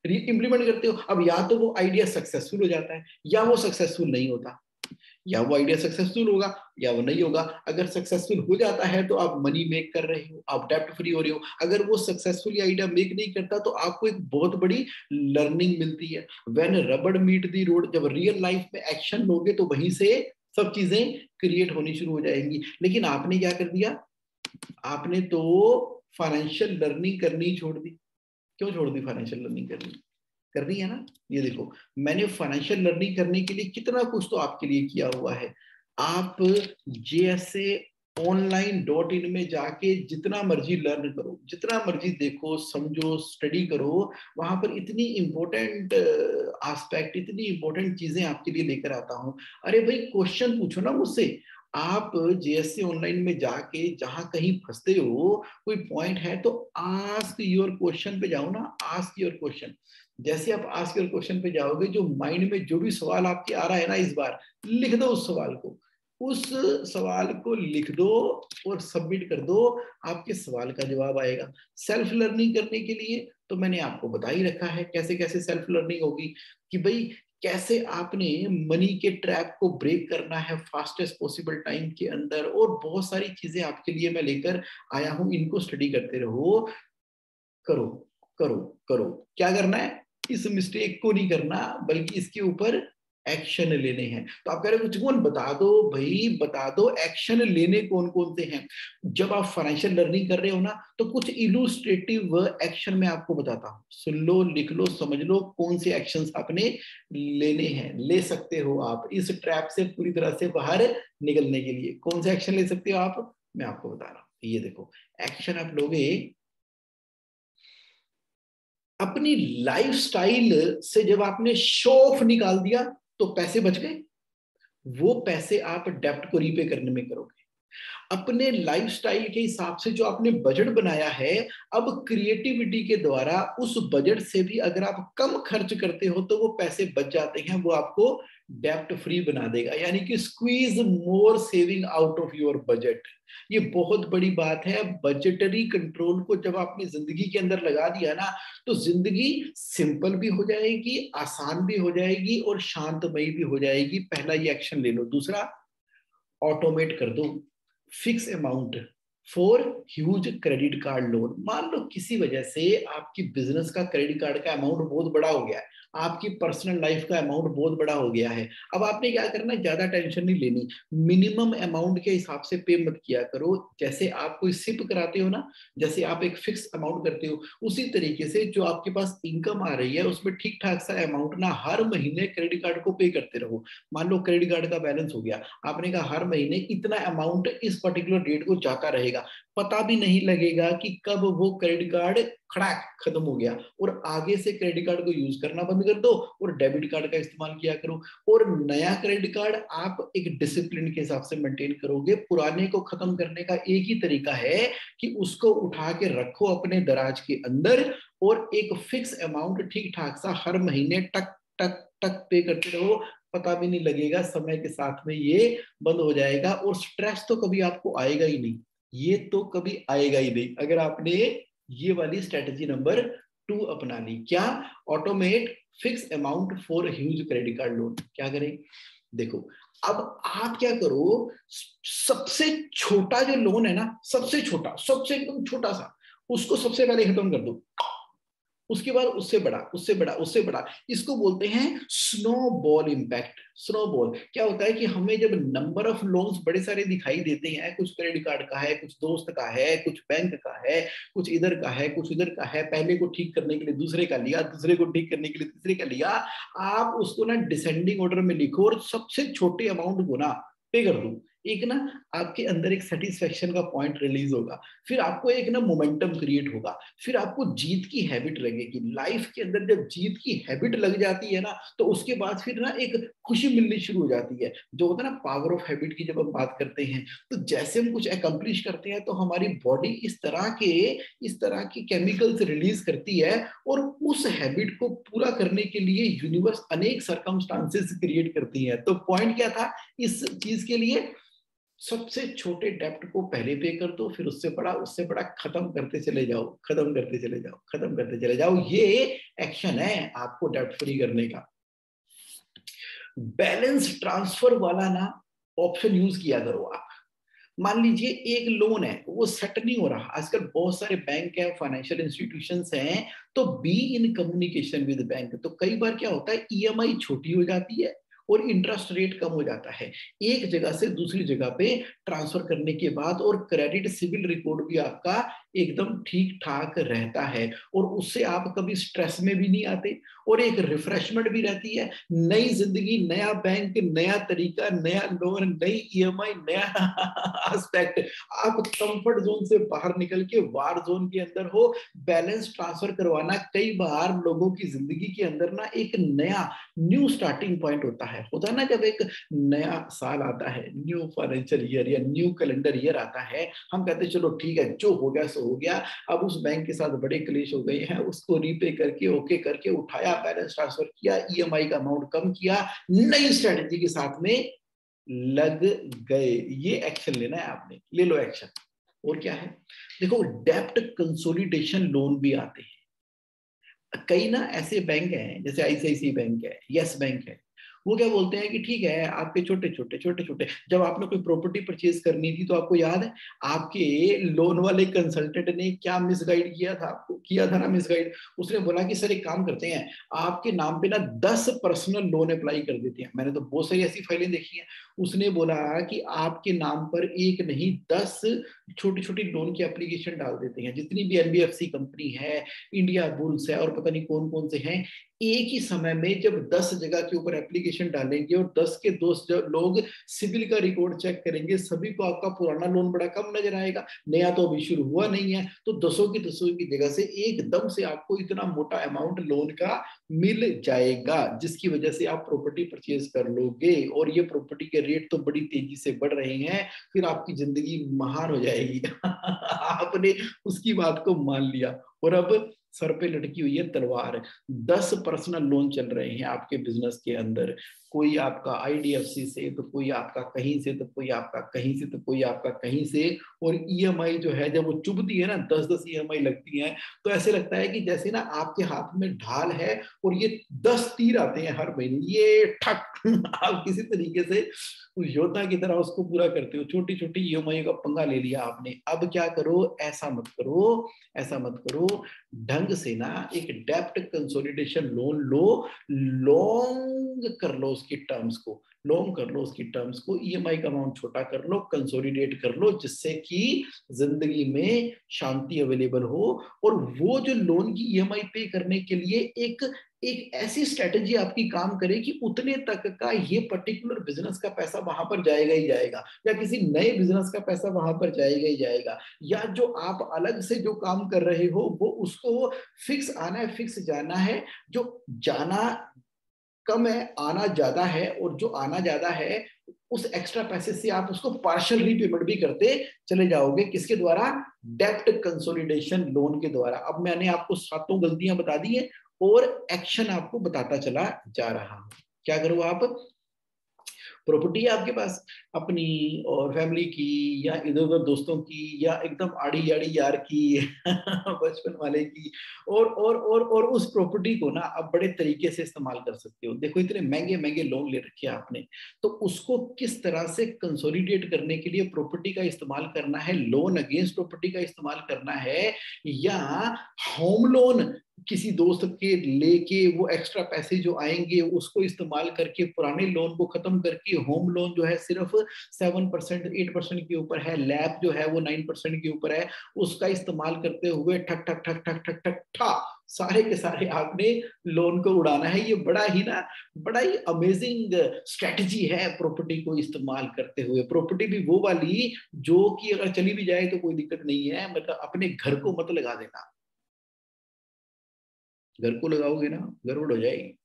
इंप्लीमेंट करते हो। अब या तो वो आइडिया सक्सेसफुल हो जाता है या वो सक्सेसफुल नहीं होता, या वो आइडिया सक्सेसफुल होगा या वो नहीं होगा। अगर सक्सेसफुल हो जाता है तो आप मनी मेक कर रहे हो, आप डेप्ट फ्री हो रहे हो। अगर वो सक्सेसफुली आइडिया मेक नहीं करता तो आपको एक बहुत बड़ी लर्निंग मिलती है। व्हेन रबड़ मीट दी रोड, जब रियल लाइफ में एक्शन लोगे तो वहीं से सब चीजें क्रिएट होनी शुरू हो जाएंगी। लेकिन आपने क्या कर दिया, आपने तो फाइनेंशियल लर्निंग करनी छोड़ दी। क्यों छोड़ दी फाइनेंशियल लर्निंग करनी? करनी है ना। ये देखो, मैंने फाइनेंशियल लर्निंग करने के लिए कितना कुछ तो आपके लिए किया हुआ है। आप जेएसए online.in में जाके जितना मर्जी लर्न करो, जितना मर्जी देखो, समझो, स्टडी करो, वहां पर इतनी इंपॉर्टेंट एस्पेक्ट, इतनी इंपॉर्टेंट चीजें आपके लिए लेकर आता हूं। अरे भाई क्वेश्चन पूछो ना मुझसे। आप जेएससी ऑनलाइन में जाके जहां कहीं फंसते हो, कोई पॉइंट है तो आस्क योर क्वेश्चन पे जाओ ना, आस्क योर क्वेश्चन। जैसे आप आस्क योर क्वेश्चन पे जाओगे, जो माइंड में जो भी सवाल आपके आ रहा है ना, इस बार लिख दो उस सवाल को, उस सवाल को लिख दो और सबमिट कर दो, आपके सवाल का जवाब आएगा। सेल्फ लर्निंग करने के लिए तो मैंने आपको बता ही रखा है कैसे कैसे सेल्फ लर्निंग होगी, कि भाई कैसे आपने मनी के ट्रैप को ब्रेक करना है फास्टेस्ट पॉसिबल टाइम के अंदर, और बहुत सारी चीजें आपके लिए मैं लेकर आया हूं। इनको स्टडी करते रहो, करो करो करो। क्या करना है, इस मिस्टेक को नहीं करना, बल्कि इसके ऊपर एक्शन लेने हैं। तो आप कह रहे हो कुछ कौन, बता दो भाई, बता दो एक्शन लेने कौन कौन से हैं। जब आप फाइनेंशियल लर्निंग कर रहे हो ना, तो कुछ इलुस्ट्रेटिव एक्शन मैं आपको बताता हूं, सुन लो, लिख लो, समझ लो, कौन से एक्शंस आपने लेने हैं, ले सकते हो आप इस ट्रैप से पूरी तरह से बाहर निकलने के लिए। कौन से एक्शन ले सकते हो आप, मैं आपको बता रहा हूं। ये देखो, एक्शन आप लोगे, अपनी लाइफस्टाइल से जब आपने शो ऑफ निकाल दिया तो पैसे बच गए, वो पैसे आप डेब्ट को रीपे करने में करोगे। अपने लाइफस्टाइल के हिसाब से जो आपने बजट बनाया है, अब क्रिएटिविटी के द्वारा उस बजट से भी अगर आप कम खर्च करते हो तो वो पैसे बच जाते हैं, वो आपको डेब्ट फ्री बना देगा। यानी कि squeeze more saving out of your budget. ये बहुत बड़ी बात है। बजटरी कंट्रोल को जब आपने जिंदगी के अंदर लगा दिया ना, तो जिंदगी सिंपल भी हो जाएगी, आसान भी हो जाएगी और शांतमयी भी हो जाएगी। पहला ये एक्शन ले लो। दूसरा, ऑटोमेट कर दो fix amount for huge credit card loan. मान लो किसी वजह से आपकी बिजनेस का क्रेडिट कार्ड का अमाउंट बहुत बड़ा हो गया है, आपकी पर्सनल लाइफ का अमाउंट बहुत बड़ा हो गया है। अब आपने क्या करना है, ज्यादा टेंशन नहीं लेनी, मिनिमम अमाउंट के हिसाब से पे मत किया करो। जैसे आप कोई सिप कराते हो ना, जैसे आप एक फिक्स अमाउंट करते हो, उसी तरीके से जो आपके पास इनकम आ रही है उसमें ठीक ठाक सा अमाउंट ना हर महीने क्रेडिट कार्ड को पे करते रहो। मान लो क्रेडिट कार्ड का बैलेंस हो गया, आपने कहा हर महीने इतना अमाउंट इस पर्टिकुलर डेट को जाता रहेगा, पता भी नहीं लगेगा कि कब वो क्रेडिट कार्ड खड़ाक खत्म हो गया, और आगे से क्रेडिट कार्ड को यूज करना बंद कर दो और डेबिट कार्ड का इस्तेमाल किया करो। और नया क्रेडिट कार्ड आप एक डिसिप्लिन के हिसाब से मेंटेन करोगे। पुराने को खत्म करने का एक ही तरीका है कि उसको उठा के रखो अपने दराज के अंदर, और एक फिक्स अमाउंट ठीक ठाक सा हर महीने टक टक टक पे करते रहो। पता भी नहीं लगेगा, समय के साथ में ये बंद हो जाएगा, और स्ट्रेस तो कभी आपको आएगा ही नहीं, ये तो कभी आएगा ही नहीं, अगर आपने ये वाली स्ट्रेटेजी नंबर 2 अपना ली। क्या, automate fix amount for huge credit card loan. क्या करें, देखो, अब आप क्या करो, सबसे छोटा जो लोन है ना, सबसे छोटा, सबसे एकदम छोटा सा, उसको सबसे पहले खत्म कर दो। उसके बाद उससे बड़ा, उससे बड़ा, उससे बड़ा। इसको बोलते हैं स्नोबॉल इम्पैक्ट। स्नोबॉल क्या होता है कि हमें जब नंबर ऑफ लोन्स बड़े सारे दिखाई देते हैं, कुछ क्रेडिट कार्ड का है, कुछ दोस्त का है, कुछ बैंक का है, कुछ इधर का है, कुछ इधर का है, पहले को ठीक करने के लिए दूसरे का लिया, दूसरे को ठीक करने के लिए तीसरे का लिया, आप उसको ना डिसेंडिंग ऑर्डर में लिखो और सबसे छोटे अमाउंट को ना पे कर दो। एक ना आपके अंदर एक सेटिस्फेक्शन का पॉइंट रिलीज होगा, फिर आपको एक ना मोमेंटम क्रिएट होगा, फिर आपको जीत की हैबिट लगेगी। लाइफ के अंदर जब जीत की हैबिट लग जाती है ना, तो उसके बाद फिर ना एक खुशी मिलनी शुरू हो जाती है, जो होता है ना पावर ऑफ हैबिट की। जब हम बात करते हैं तो जैसे हम कुछ एकम्प्लिश करते हैं तो हमारी बॉडी इस तरह की केमिकल्स रिलीज करती है, और उस हैबिट को पूरा करने के लिए यूनिवर्स अनेक सर्कमस्टांसेस क्रिएट करती है। तो पॉइंट क्या था इस चीज के लिए, सबसे छोटे डेप्ट को पहले पे कर दो, फिर उससे बड़ा खत्म करते चले जाओ, खत्म करते चले जाओ, खत्म करते चले जाओ। ये एक्शन है आपको डेप्ट फ्री करने का। बैलेंस ट्रांसफर वाला ना ऑप्शन यूज किया करो आप। मान लीजिए एक लोन है, वो सेट नहीं हो रहा, आजकल बहुत सारे बैंक है, फाइनेंशियल इंस्टीट्यूशंस हैं, तो be in communication with bank. तो कई बार क्या होता है, ईएमआई छोटी हो जाती है और इंटरेस्ट रेट कम हो जाता है एक जगह से दूसरी जगह पे ट्रांसफर करने के बाद, और क्रेडिट सिविल रिकॉर्ड भी आपका एकदम ठीक ठाक रहता है, और उससे आप कभी स्ट्रेस में भी नहीं आते, और एक रिफ्रेशमेंट भी रहती है। नई जिंदगी, नया बैंक, नया तरीका, नया लोन, नई ईएमआई, नया एस्पेक्ट। आप कंफर्ट जोन से बाहर निकल के वार जोन के अंदर हो। बैलेंस ट्रांसफर करवाना कई बार लोगों की जिंदगी के अंदर ना एक नया न्यू स्टार्टिंग पॉइंट होता है ना, जब एक नया साल आता है, न्यू फाइनेंशियल ईयर या न्यू कैलेंडर ईयर आता है, हम कहते हैं चलो ठीक है, जो हो गया सो हो गया। अब उस बैंक के साथ बड़े क्लेश हो गए हैं, उसको रीपे करके ओके करके उठाया, बैलेंस ट्रांसफर किया, ईएमआई का अमाउंट कम किया, नई स्ट्रेटेजी के साथ में लग गए। ये एक्शन लेना है आपने, ले लो एक्शन। और क्या है, देखो डेप्ट कंसोलिडेशन लोन भी आते हैं। कई ना ऐसे बैंक हैं, जैसे आईसीआईसी बैंक है, यस बैंक है, वो क्या बोलते हैं कि ठीक है, आपके छोटे छोटे, जब आपने कोई प्रॉपर्टी परचेज करनी थी तो आपको याद है आपके लोन वाले कंसल्टेंट ने क्या मिसगाइड किया था आपको, किया था ना मिसगाइड। उसने बोला कि सर एक काम करते हैं, आपके नाम पे ना 10 पर्सनल लोन अप्लाई कर देते हैं। मैंने तो बहुत सारी ऐसी फाइलें देखी हैं। उसने बोला कि आपके नाम पर एक नहीं 10 छोटी छोटी लोन की एप्लीकेशन डाल देते हैं, जितनी भी एनबीएफसी कंपनी है, इंडिया बुल्स है, और पता नहीं कौन कौन से हैं। एक ही समय में जब 10 जगह के ऊपर एप्लीकेशन डालेंगे और 10 के 10 लोग सिविल का रिकॉर्ड चेक करेंगे, सभी को आपका पुराना लोन बड़ा कम नजर आएगा, नया तो अभी शुरू हुआ नहीं है, तो 10 की जगह से एकदम से आपको इतना मोटा अमाउंट लोन का मिल जाएगा, जिसकी वजह से आप प्रॉपर्टी परचेज कर लोगे। और ये प्रॉपर्टी के रेट तो बड़ी तेजी से बढ़ रहे हैं, फिर आपकी जिंदगी महान हो जाएगी। आपने उसकी बात को मान लिया, और अब सर पे लटकी हुई है तलवार। 10 पर्सनल लोन चल रहे हैं आपके बिजनेस के अंदर, कोई आपका आईडीएफसी से, तो कोई आपका कहीं से, तो कोई आपका कहीं से, तो कोई आपका कहीं से। और ईएमआई जो है जब वो चुभती है ना, 10-10 ईएमआई लगती है, तो ऐसे लगता है कि जैसे ना आपके हाथ में ढाल है और ये 10 तीर आते हैं हर महीने, ये ठक। आप किसी तरीके से उस योद्धा की तरह उसको पूरा करते हो। छोटी छोटी ईएमआई का पंगा ले लिया आपने, अब क्या करो, ऐसा मत करो, ऐसा मत करो। ढंग से ना एक डेप्ट कंसोलिडेशन लोन लो, लॉन्ग कर लो उसकी टर्म्स को, लॉन्ग कर लो उसकी टर्म्स को, ईएमआई का अमाउंट छोटा कर लो, कंसोलिडेट कर लो, जिससे कि जिंदगी में शांति अवेलेबल हो। और वो जो लोन की ईएमआई पे करने के लिए एक एक ऐसी स्ट्रेटेजी आपकी काम करे कि उतने तक का ये पर्टिकुलर बिजनेस का पैसा वहां पर जाएगा ही जाएगा, या किसी नए बिजनेस का पैसा वहां पर जाएगा ही जाएगा, या जो आप अलग से जो काम कर रहे हो वो उसको फिक्स आना है, फिक्स जाना है। जो जाना कम है, आना ज्यादा है, और जो आना ज्यादा है उस एक्स्ट्रा पैसे से आप उसको पार्शियल रीपेमेंट भी करते चले जाओगे। किसके द्वारा? डेप्ट कंसोलिडेशन लोन के द्वारा। अब मैंने आपको सातों गलतियां बता दी हैं और एक्शन आपको बताता चला जा रहा हूं। क्या करो आप? प्रॉपर्टी है आपके पास अपनी और फैमिली की, या इधर उधर दोस्तों की, या एकदम आड़ी आड़ी यार की, बचपन वाले की, और उस प्रॉपर्टी को ना आप बड़े तरीके से इस्तेमाल कर सकते हो। देखो इतने महंगे महंगे लोन ले रखे हैं आपने, तो उसको किस तरह से कंसोलिडेट करने के लिए प्रॉपर्टी का इस्तेमाल करना है, लोन अगेंस्ट प्रॉपर्टी का इस्तेमाल करना है, या होम लोन किसी दोस्त के लेके वो एक्स्ट्रा पैसे जो आएंगे उसको इस्तेमाल करके पुराने लोन को खत्म करके, होम लोन जो है सिर्फ 7% 8% के ऊपर है, लैब जो है वो 9% के ऊपर है, उसका इस्तेमाल करते हुए ठक ठक ठक ठक ठक ठक ठा सारे के सारे आपने लोन को उड़ाना है। ये बड़ा ही अमेजिंग स्ट्रेटजी है प्रॉपर्टी को इस्तेमाल करते हुए। प्रॉपर्टी भी वो वाली जो कि अगर चली भी जाए तो कोई दिक्कत नहीं है, मतलब अपने घर को मत लगा देना। घर को लगाओगे ना गड़बड़ हो जाएगी।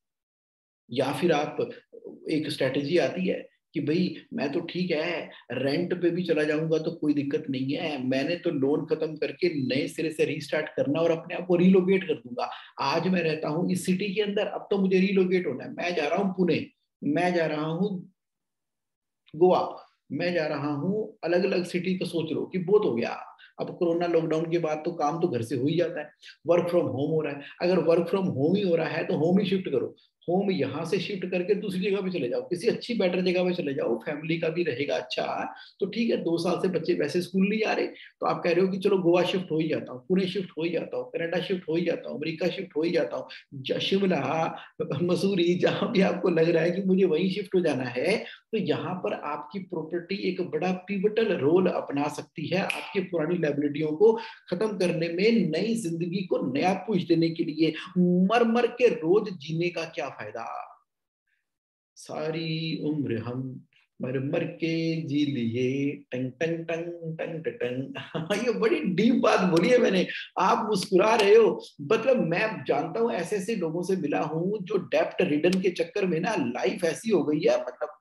या फिर आप, एक स्ट्रेटेजी आती है कि भाई मैं तो ठीक है रेंट पे भी चला जाऊंगा तो कोई दिक्कत नहीं है, मैंने तो लोन खत्म करके नए सिरे से रीस्टार्ट करना और अपने आप को रीलोकेट कर दूंगा। आज मैं रहता हूँ इस सिटी के अंदर, अब तो मुझे रीलोकेट होना है, मैं जा रहा हूँ पुणे, मैं जा रहा हूँ गोवा, मैं जा रहा हूँ अलग अलग सिटी। तो सोच लो कि बहुत हो गया। अब कोरोना लॉकडाउन के बाद तो काम तो घर से हो ही जाता है, वर्क फ्रॉम होम हो रहा है। अगर वर्क फ्रॉम होम ही हो रहा है तो होम ही शिफ्ट करो, होम यहाँ से शिफ्ट करके दूसरी जगह पे चले जाओ, किसी अच्छी बेटर जगह पे चले जाओ, फैमिली का भी रहेगा अच्छा। तो ठीक है, 2 साल से बच्चे वैसे स्कूल नहीं जा रहे, तो आप कह रहे हो कि चलो गोवा शिफ्ट हो ही जाता हूँ, पुणे शिफ्ट हो ही जाता हूँ, कनाडा शिफ्ट हो ही जाता हूँ, अमेरिका शिफ्ट हो ही जाता हूँ, शिमला, मसूरी, जहां भी आपको लग रहा है कि मुझे वहीं शिफ्ट हो जाना है। तो यहाँ पर आपकी प्रॉपर्टी एक बड़ा पिवटल रोल अपना सकती है आपके पुरानी लायबिलिटियों को खत्म करने में, नई जिंदगी को नया पुश देने के लिए मर मर के रोज जीने का क्या फायदा। सारी उम्र हम मर मर के जी लिए, टंग टंग टंग टंग टंग। ये बड़ी डीप बात बोली है मैंने, आप मुस्कुरा रहे हो। मतलब मैं जानता हूं, ऐसे ऐसे लोगों से मिला हूं जो डेप्ट रिडन के चक्कर में ना लाइफ ऐसी हो गई है, मतलब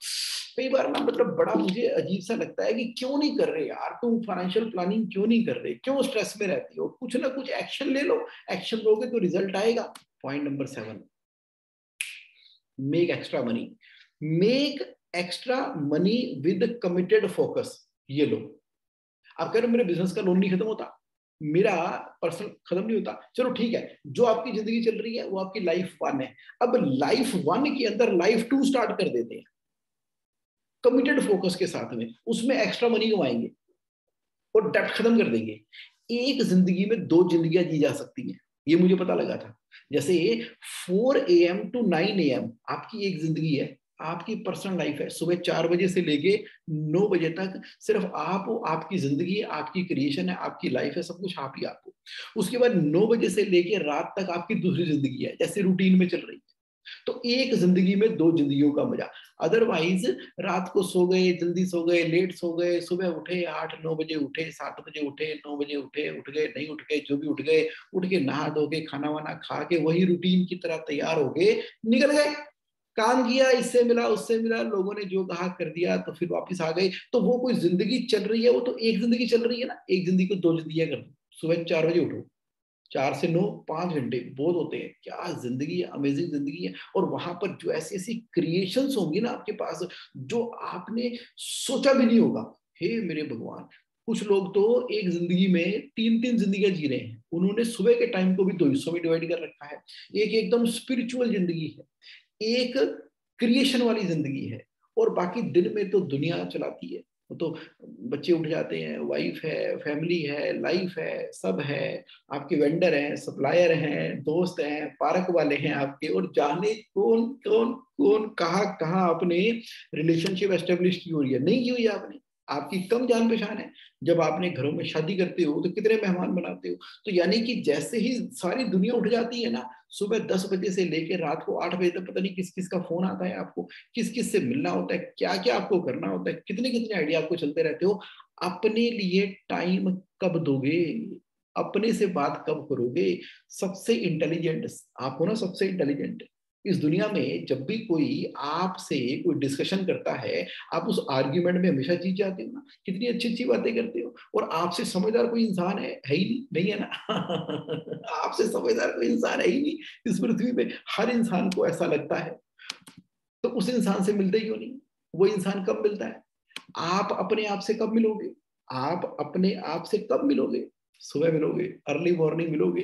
कई बार ना, मतलब बड़ा मुझे अजीब सा लगता है कि क्यों नहीं कर रहे यार, तुम फाइनेंशियल प्लानिंग क्यों नहीं कर रहे, क्यों स्ट्रेस में रहती हो, कुछ ना कुछ एक्शन ले लो, एक्शन लोगे तो रिजल्ट आएगा। Point number 7, make extra money. Make extra money with committed focus. ये लो, आप कह रहे हो मेरे बिजनेस का लोन नहीं खत्म होता, मेरा पर्सनल खत्म नहीं होता, चलो ठीक है, जो आपकी जिंदगी चल रही है वो आपकी लाइफ 1 है, अब लाइफ 1 के अंदर लाइफ 2 स्टार्ट कर देते हैं कमिटेड फोकस के साथ में, उसमें एक्स्ट्रा मनी कमाएंगे और डेब्ट खत्म कर देंगे। एक जिंदगी में 2 जिंदगियां जी जा सकती हैं, ये मुझे पता लगा था। जैसे 4 AM to 9 AM आपकी एक जिंदगी है, आपकी पर्सनल लाइफ है, सुबह 4 बजे से लेके 9 बजे तक सिर्फ आप हो, आपकी जिंदगी है, आपकी क्रिएशन है, आपकी लाइफ है, सब कुछ आप ही आप हो। उसके बाद 9 बजे से लेके रात तक आपकी दूसरी जिंदगी है, जैसे रूटीन में चल रही है। तो एक जिंदगी में 2 जिंदगियों का मजा। अदरवाइज रात को सो गए, जल्दी सो गए, लेट सो गए, सुबह उठे 8-9 बजे उठे, 7 बजे उठे, 9 बजे उठे, उठ गए नहीं उठ गए, जो भी उठ गए, उठ के नहा धो के खाना वाना खा के वही रूटीन की तरह तैयार हो गए, निकल गए, काम किया, इससे मिला उससे मिला, लोगों ने जो कहा कर दिया, तो फिर वापस आ गए। तो वो कोई जिंदगी चल रही है, वो तो एक जिंदगी चल रही है ना, एक जिंदगी को 2 जिंदगियां कर दो। सुबह 4 बजे उठो, 4 से 9 5 घंटे बहुत होते हैं, क्या जिंदगी है, अमेजिंग जिंदगी है। और वहां पर जो ऐसी ऐसी क्रिएशंस होंगी ना आपके पास, जो आपने सोचा भी नहीं होगा। हे मेरे भगवान, कुछ लोग तो एक जिंदगी में 3-3 जिंदगियां जी रहे हैं, उन्होंने सुबह के टाइम को भी 2 हिस्सों में डिवाइड कर रखा है। एक एकदम स्पिरिचुअल जिंदगी है, एक क्रिएशन वाली जिंदगी है, और बाकी दिन में तो दुनिया चलाती है। वो तो बच्चे उठ जाते हैं, वाइफ है, फैमिली है, लाइफ है, सब है, आपके वेंडर हैं, सप्लायर हैं, दोस्त हैं, पार्क वाले हैं आपके, और जाने कौन कौन कौन कहाँ कहाँ आपने रिलेशनशिप एस्टेब्लिश की हुई है, नहीं की हुई है आपने। आपकी कम जान पहचान है। जब आपने घरों में शादी करते हो तो कितने मेहमान बनाते हो। तो यानी कि जैसे ही सारी दुनिया उठ जाती है ना, सुबह 10 बजे से लेकर रात को 8 बजे तक पता नहीं किस किस का फोन आता है आपको, किस किस से मिलना होता है, क्या क्या आपको करना होता है, कितने कितने आइडिया आपको चलते रहते हो। अपने लिए टाइम कब दोगे, अपने से बात कब करोगे। सबसे इंटेलिजेंट आप हो ना, सबसे इंटेलिजेंट इस दुनिया में। जब भी कोई आपसे कोई डिस्कशन करता है, आप उस आर्ग्यूमेंट में हमेशा जीत जाते हो ना, कितनी अच्छी अच्छी बातें करते हो। और आपसे समझदार कोई इंसान है ही नहीं, नहीं है ना। आपसे समझदार कोई इंसान है ही नहीं इस पृथ्वी पे। हर इंसान को ऐसा लगता है, तो उस इंसान से मिलते क्यों नहीं। वो इंसान कब मिलता है, आप अपने आप से कब मिलोगे, आप अपने आप से कब मिलोगे। सुबह मिलोगे, अर्ली मॉर्निंग मिलोगे,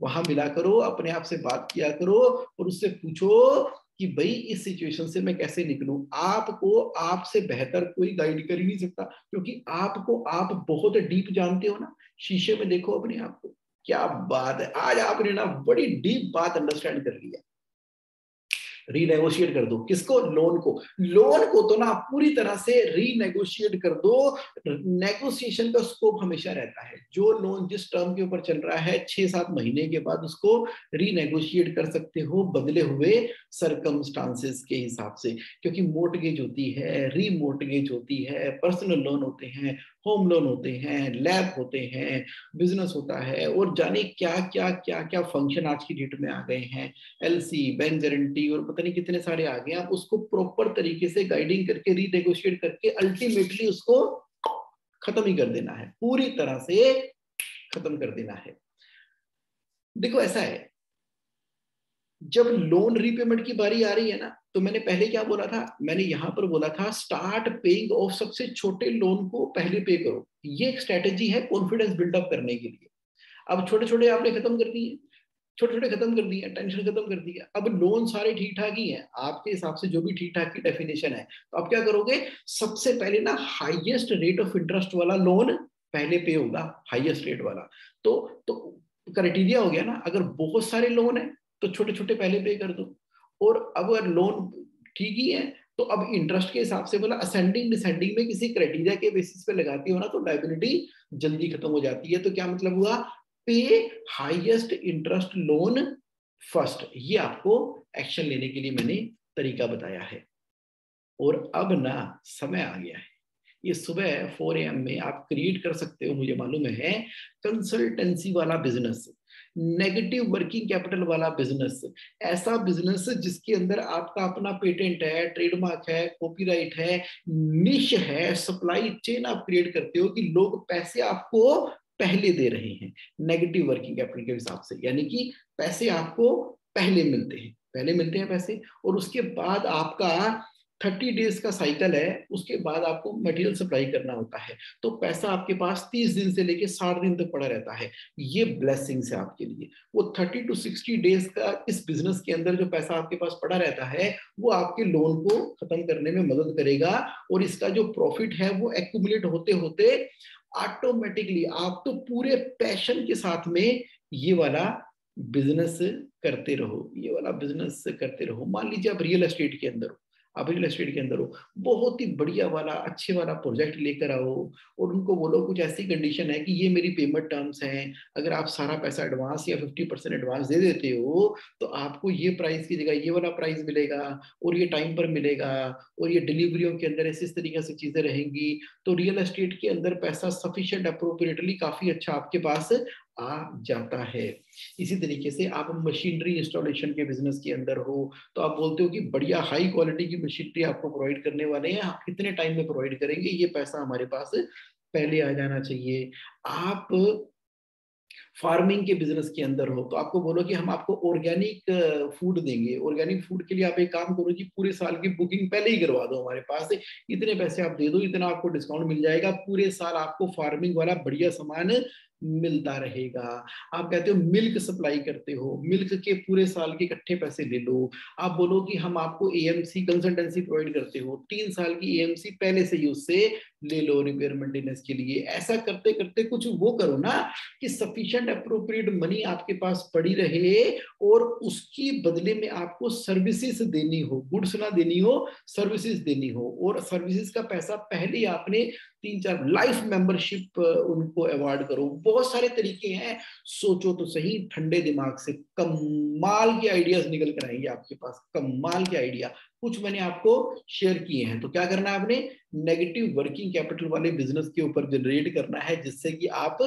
वहां मिला करो, अपने आप से बात किया करो, और उससे पूछो कि भाई इस सिचुएशन से मैं कैसे निकलूं। आपको आपसे बेहतर कोई गाइड कर ही नहीं सकता, क्योंकि आपको आप बहुत डीप जानते हो ना। शीशे में देखो अपने आप को। क्या बात है, आज आपने ना बड़ी डीप बात अंडरस्टैंड कर लिया। रीनेगोशिएट कर दो, किसको, लोन को। लोन को तो ना पूरी तरह से रीनेगोशिएट कर दो। नेगोशिएशन का स्कोप हमेशा रहता है, जो लोन जिस टर्म के ऊपर चल रहा है 6-7 महीने के बाद उसको रीनेगोशिएट कर सकते हो, बदले हुए सरकमस्टांसेस के हिसाब से। क्योंकि मोर्टगेज होती है, रीमोर्टगेज होती है, पर्सनल लोन होते हैं, होम लोन होते हैं, लैब होते हैं, बिजनेस होता है, और जाने क्या क्या क्या क्या फंक्शन आज की डेट में आ गए हैं। एलसी, बैंक गारंटी, और पता नहीं कितने सारे आ गए। आप उसको प्रॉपर तरीके से गाइडिंग करके, रीनेगोशिएट करके अल्टीमेटली उसको खत्म ही कर देना है, पूरी तरह से खत्म कर देना है। देखो ऐसा है, जब लोन रीपेमेंट की बारी आ रही है ना, तो मैंने पहले क्या बोला था, मैंने यहां पर बोला था स्टार्ट पेइंग ऑफ सबसे छोटे लोन को पहले पे करो। ये एक स्ट्रेटेजी है कॉन्फिडेंस बिल्डअप करने के लिए। अब छोटे छोटे आपने खत्म कर दिए, छोटे छोटे खत्म कर दिए, टेंशन खत्म कर दिया, अब लोन सारे ठीक ठाक ही हैं आपके हिसाब से, जो भी ठीक ठाक की डेफिनेशन है। तो आप क्या करोगे, सबसे पहले ना हाईएस्ट रेट ऑफ इंटरेस्ट वाला लोन पहले पे होगा, हाईएस्ट रेट वाला। तो क्राइटेरिया हो गया ना, अगर बहुत सारे लोन है तो छोटे छोटे पहले पे कर दो, और अगर लोन ठीक ही है तो अब इंटरेस्ट के हिसाब से बोला असेंडिंग डिसेंडिंग में किसी क्राइटेरिया के बेसिस पे लगाती हो ना तो लायबिलिटी जल्दी खत्म हो जाती है। तो क्या मतलब हुआ, पे हाईएस्ट इंटरेस्ट लोन फर्स्ट। ये आपको एक्शन लेने के लिए मैंने तरीका बताया है। और अब ना समय आ गया है, ये सुबह 4 AM में आप क्रिएट कर सकते हो, मुझे मालूम है, कंसल्टेंसी वाला बिजनेस, नेगेटिव वर्किंग कैपिटल वाला बिजनेस, ऐसा बिजनेस जिसके अंदर आपका अपना पेटेंट है, ट्रेडमार्क है, कॉपीराइट है, निश है, सप्लाई चेन आप क्रिएट करते हो कि लोग पैसे आपको पहले दे रहे हैं नेगेटिव वर्किंग कैपिटल के हिसाब से, यानी कि पैसे आपको पहले मिलते हैं, पहले मिलते हैं पैसे, और उसके बाद आपका 30 डेज का साइकिल है, उसके बाद आपको मटेरियल सप्लाई करना होता है, तो पैसा आपके पास 30 दिन से लेके 60 दिन तक पड़ा रहता है। ये ब्लेसिंग्स है आपके लिए। वो 30 to 60 डेज का इस बिजनेस के अंदर जो पैसा आपके पास पड़ा रहता है वो आपके लोन को खत्म करने में मदद करेगा, और इसका जो प्रॉफिट है वो एक्यूमुलेट होते होते ऑटोमेटिकली आप तो पूरे पैशन के साथ में ये वाला बिजनेस करते रहो, ये वाला बिजनेस करते रहो। मान लीजिए आप रियल एस्टेट के अंदर हो, आप रियल एस्टेट के अंदर हो, बहुत ही बढ़िया वाला अच्छे वाला प्रोजेक्ट लेकर आओ और उनको बोलो कुछ ऐसी कंडीशन है कि ये मेरी पेमेंट टर्म्स हैं, अगर आप सारा पैसा एडवांस या 50% एडवांस दे देते हो तो आपको ये प्राइस की जगह ये वाला प्राइस मिलेगा, और ये टाइम पर मिलेगा, और ये डिलीवरियों के अंदर इस तरीके से चीजें रहेंगी। तो रियल एस्टेट के अंदर पैसा सफिशिएंट अप्रोप्रिएटली काफी अच्छा आपके पास आ जाता है। इसी तरीके से आप मशीनरी इंस्टॉलेशन के बिजनेस के अंदर हो तो आप बोलते हो कि बढ़िया हाई क्वालिटी की मशीनरी आपको प्रोवाइड करने वाले हैं, आप कितने टाइम में प्रोवाइड करेंगे, ये पैसा हमारे पास पहले आ जाना चाहिए। आप फार्मिंग के बिजनेस के अंदर हो तो आपको बोलो कि हम आपको ऑर्गेनिक फूड देंगे, ऑर्गेनिक फूड के लिए आप एक काम करो कि पूरे साल की बुकिंग पहले ही करवा दो हमारे पास, इतने पैसे आप दे दो, इतना आपको डिस्काउंट मिल जाएगा, पूरे साल आपको फार्मिंग वाला बढ़िया सामान मिलता रहेगा। आप कहते हो मिल्क सप्लाई करते हो, मिल्क के पूरे साल के इकट्ठे पैसे ले लो। आप बोलो कि हम आपको एएमसी कंसल्टेंसी प्रोवाइड करते हो, 3 साल की एएमसी पहले से ही उससे ले लो रिपेयर मेंटेनेंस के लिए। ऐसा करते करते कुछ वो करो ना कि सफिशिएंट अप्रोप्रिएट मनी आपके पास पड़ी रहे और उसकी बदले में आपको सर्विसेज देनी हो, गुड्स ना देनी हो, सर्विसेज देनी हो, और सर्विसेज का पैसा पहले आपने 3-4 लाइफ मेंबरशिप उनको अवार्ड करो। बहुत सारे तरीके हैं, सोचो तो सही ठंडे दिमाग से, कमाल के आइडियाज निकल कर आएंगे आपके पास, कमाल के आइडिया कुछ मैंने आपको शेयर किए हैं। तो क्या करना है, आपने नेगेटिव वर्किंग कैपिटल वाले बिजनेस के ऊपर जनरेट करना है जिससे कि आप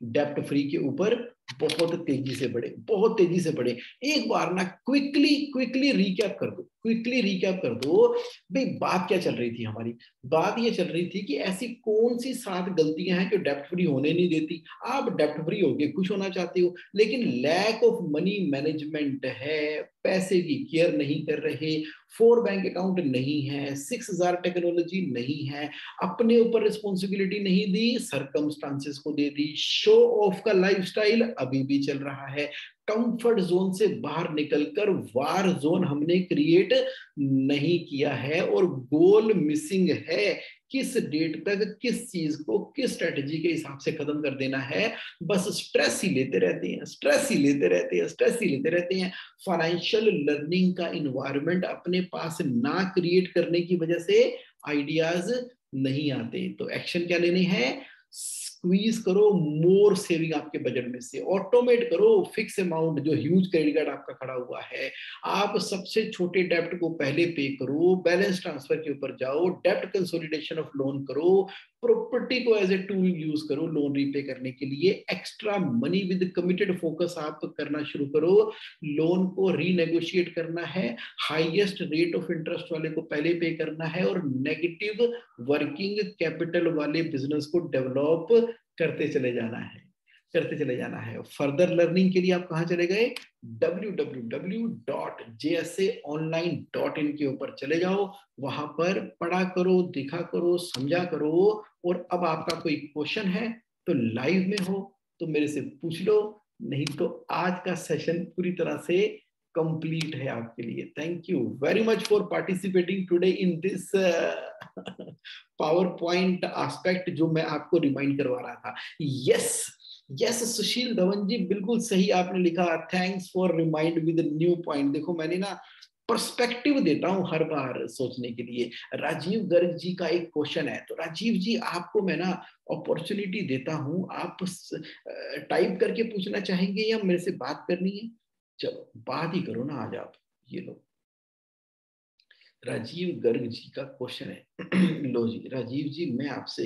डेप्ट फ्री के ऊपर बहुत तेजी से बढ़े, बहुत तेजी से बढ़े। एक बार ना क्विकली रिकैप कर दो, क्विकली रिकैप कर दो भाई बात क्या चल रही थी हमारी। बात ये चल रही थी कि ऐसी कौन सी 7 गलतियां हैं जो डेप्ट फ्री होने नहीं देती। आप डेप्ट फ्री होके खुश होना चाहते हो लेकिन लैक ऑफ मनी मैनेजमेंट है, पैसे की केयर नहीं कर रहे, 4 बैंक अकाउंट नहीं है, 6000 टेक्नोलॉजी नहीं है, अपने ऊपर रिस्पॉन्सिबिलिटी नहीं दी, सरकमस्टांसेस को दे दी, शो ऑफ का लाइफस्टाइल अभी भी चल रहा है, कंफर्ट जोन से बाहर निकलकर वार जोन हमने क्रिएट नहीं किया है, और गोल मिसिंग है, किस डेट तक किस चीज को किस स्ट्रेटजी के हिसाब से खत्म कर देना है। बस स्ट्रेस ही लेते रहते हैं, स्ट्रेस ही लेते रहते हैं, स्ट्रेस ही लेते रहते हैं। फाइनेंशियल लर्निंग का इन्वायरमेंट अपने पास ना क्रिएट करने की वजह से आइडियाज नहीं आते। तो एक्शन क्या लेने हैं, स्क्वीज करो मोर सेविंग आपके बजट में से, ऑटोमेट करो फिक्स अमाउंट जो ह्यूज क्रेडिट कार्ड आपका खड़ा हुआ है, आप सबसे छोटे डेप्ट को पहले पे करो, बैलेंस ट्रांसफर के ऊपर जाओ, डेप्ट कंसोलिडेशन ऑफ लोन करो, प्रॉपर्टी को एज ए टूल यूज करो लोन रीपे करने के लिए, extra money with committed focus आप करना शुरू करो, लोन को रीनेगोशिएट करना है, हाईएस्ट रेट ऑफ इंटरेस्ट वाले को पहले पे करना है, और नेगेटिव वर्किंग कैपिटल वाले बिजनेस को डेवलप करते चले जाना है, करते चले जाना है। फर्दर लर्निंग के लिए आप कहां चले गए, www.jsaonline.in के ऊपर चले जाओ, वहां पर पढ़ा करो, देखा करो, समझा करो। और अब आपका कोई क्वेश्चन है तो लाइव में हो तो मेरे से पूछ लो, नहीं तो आज का सेशन पूरी तरह से कंप्लीट है आपके लिए। Thank you very much for participating today in this power point aspect जो मैं आपको रिमाइंड करवा रहा था। यस यस सुशील धवन जी, बिल्कुल सही आपने लिखा, thanks for remind with new point. देखो मैंने ना पर्सपेक्टिव देता हूं हर बार सोचने के लिए। राजीव गर्ग जी का एक क्वेश्चन है, तो राजीव जी आपको मैं ना अपॉर्चुनिटी देता हूं, आप टाइप करके पूछना चाहेंगे या मेरे से बात करनी है? चलो बात ही करो ना आज आप। ये लो, राजीव गर्ग जी का क्वेश्चन है। लो जी राजीव जी, मैं आपसे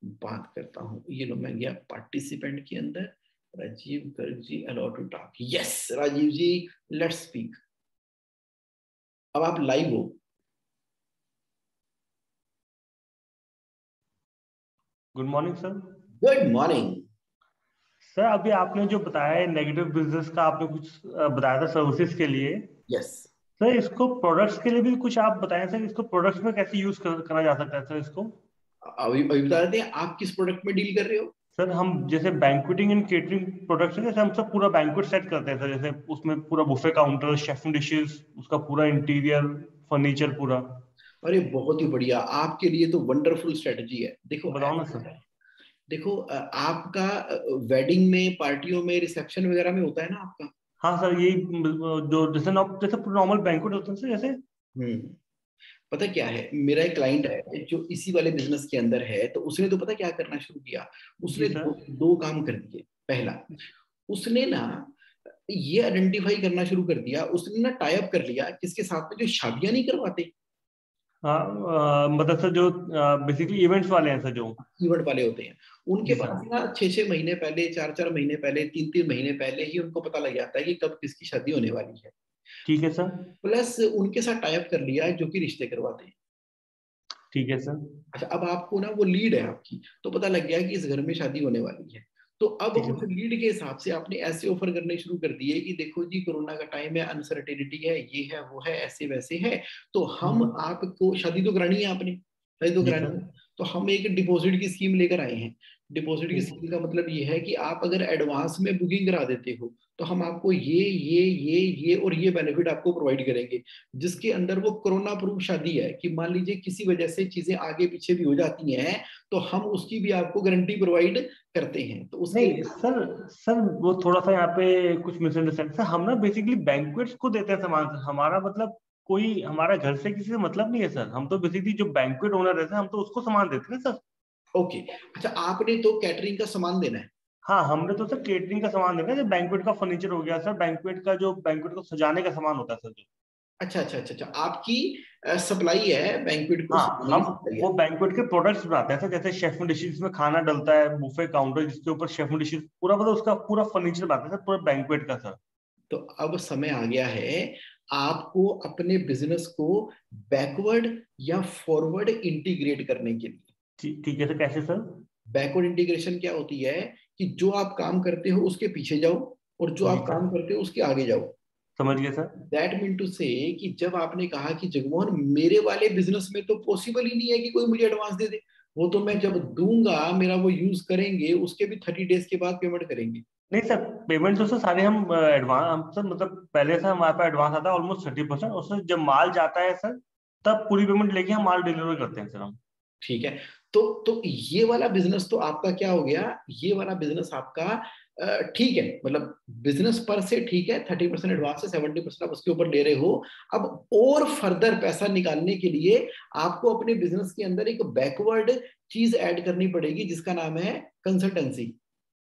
बात करता हूं। ये लो, मैं गया पार्टिसिपेंट के अंदर, Rajiv Garg ji allow to talk. Yes Rajiv ji, let's speak. अब आप लाइव हो। Good morning sir. Good morning. Sir अभी आपने जो बताया है नेगेटिव बिजनेस का, आपने कुछ बताया था सर्विसेज के लिए। यस, सर इसको प्रोडक्ट्स के लिए भी कुछ आप बताएं सर, इसको प्रोडक्ट्स में कैसे यूज करा जा सकता है सर इसको? अभी अभी बता देते हैं, आप किस प्रोडक्ट में डील कर रहे हो? सर हम जैसे बैंक्वेटिंग एंड केटरिंग प्रोडक्ट्स है, जैसे हम सब पूरा बैंक्वेट सेट करते हैं सर, जैसे उसमें पूरा बुफे काउंटर, शेफ डिशेस, उसका पूरा इंटीरियर, फर्नीचर पूरा। अरे बहुत ही बढ़िया, आपके लिए तो वंडरफुल स्ट्रेटजी है। देखो बताओ ना सर। देखो आपका वेडिंग में, पार्टियों में, रिसेप्शन वगैरह में होता है ना आपका? हाँ सर, यही जो जैसे जैसे नॉर्मल बैंक्वेट होते हैं सर, जैसे। हम्म। पता क्या है, मेरा एक क्लाइंट है जो इसी वाले बिजनेस के अंदर है, तो उसने तो पता क्या करना शुरू किया, जी उसने सर। दो काम कर दिए। पहला, उसने ना ये आइडेंटिफाई करना शुरू कर दिया, उसने ना टाई अप कर लिया किसके साथ में, जो शादियां नहीं करवाते, हाँ मतलब सर जो बेसिकली इवेंट्स वाले हैं सर, जो। इवेंट वाले होते हैं। उनके जी सर। पास ना 6-6 महीने पहले, 4-4 महीने पहले, 3-3 महीने पहले ही उनको पता लग जाता है कि कब किसकी शादी होने वाली है। ठीक है सर। प्लस उनके साथ टाई अप कर लिया जो कि रिश्ते करवाते हैं। ठीक है सर। अच्छा, अब आपको ना वो लीड है आपकी, तो पता लग गया कि इस घर में शादी होने वाली है। तो अब ठीक है उस सर। लीड के हिसाब से आपने ऐसे ऑफर करने शुरू कर दिए कि देखो जी, कोरोना का टाइम है, अनसर्टेनिटी है, ये है वो है, ऐसे वैसे है, तो हम हम्म। आपको शादी तो करानी है, आपने शादी तो जी करानी सर। है, तो हम एक डिपॉजिट की स्कीम लेकर आए हैं। डिपॉजिट की ठीक। स्कीम का मतलब ये है कि आप अगर एडवांस में बुकिंग करा देते हो, तो हम आपको ये और ये बेनिफिट आपको प्रोवाइड करेंगे, जिसके अंदर वो कोरोना प्रूफ शादी है कि मान लीजिए किसी वजह से चीजें आगे पीछे भी हो जाती हैं, तो हम उसकी भी आपको गारंटी प्रोवाइड करते हैं, तो उसके नहीं लिए। सर, सर वो थोड़ा सा यहाँ पे कुछ मिसअंडरस्टैंड सर, हम ना बेसिकली बैंक्वेट्स को देते हैं सामान सर, हमारा मतलब कोई हमारा घर से किसी से मतलब नहीं है सर, हम तो बेसिकली जो बैंक्वेट ओनर है सर, हम तो उसको सामान देते हैं सर। ओके, अच्छा, आपने तो कैटरिंग का सामान देना है। हाँ हमने तो सर केटरिंग का सामान देना है, जो बैंक्वेट का फर्नीचर हो गया सर, बैंक्वेट का जो बैंक्वेट को सजाने का सामान होता है सर, जो। अच्छा अच्छा अच्छा अच्छा, आपकी सप्लाई है, बैंक्वेट को हाँ सजाने हम की सप्लाई वो है। बैंक्वेट के प्रोडक्ट्स बनाते हैं सर, जैसे शेफ डिशेस में खाना डलता है, बुफे काउंटर जिसके ऊपर शेफ डिशेस पूरा, मतलब उसका पूरा फर्नीचर बनाते हैं सर, पूरा बैंक्वेट का सर। तो अब समय आ गया है आपको अपने बिजनेस को बैकवर्ड या फॉरवर्ड इंटीग्रेट करने के लिए। ठीक ठीक है सर, कैसे सर? बैकवर्ड इंटीग्रेशन क्या होती है कि जो आप काम करते हो उसके पीछे जाओ, और जो जी आप सर, काम करते हो उसके आगे जाओ। समझ गए सर। दैट मीन टू से कि जब आपने कहा कि जगमोहन, मेरे वाले बिजनेस में तो पॉसिबल ही नहीं है कि कोई मुझे एडवांस दे दे, वो तो मैं जब दूंगा, मेरा वो यूज करेंगे, उसके भी 30 डेज के बाद पेमेंट करेंगे। नहीं सर, पेमेंट तो सर सारे हम एडवांस, हम सर मतलब पहले से हमारे पास एडवांस आता है ऑलमोस्ट 30%, उससे जब माल जाता है सर, तब पूरी पेमेंट लेके हम माल डिलीवर करते हैं सर हम। ठीक है, तो ये वाला बिजनेस तो आपका क्या हो गया, ये वाला बिजनेस आपका ठीक है, मतलब बिजनेस पर से ठीक है, 30% एडवांस है, 70% आप उसके ऊपर ले रहे हो। अब और फर्दर पैसा निकालने के लिए आपको अपने बिजनेस के अंदर एक बैकवर्ड चीज ऐड करनी पड़ेगी, जिसका नाम है कंसल्टेंसी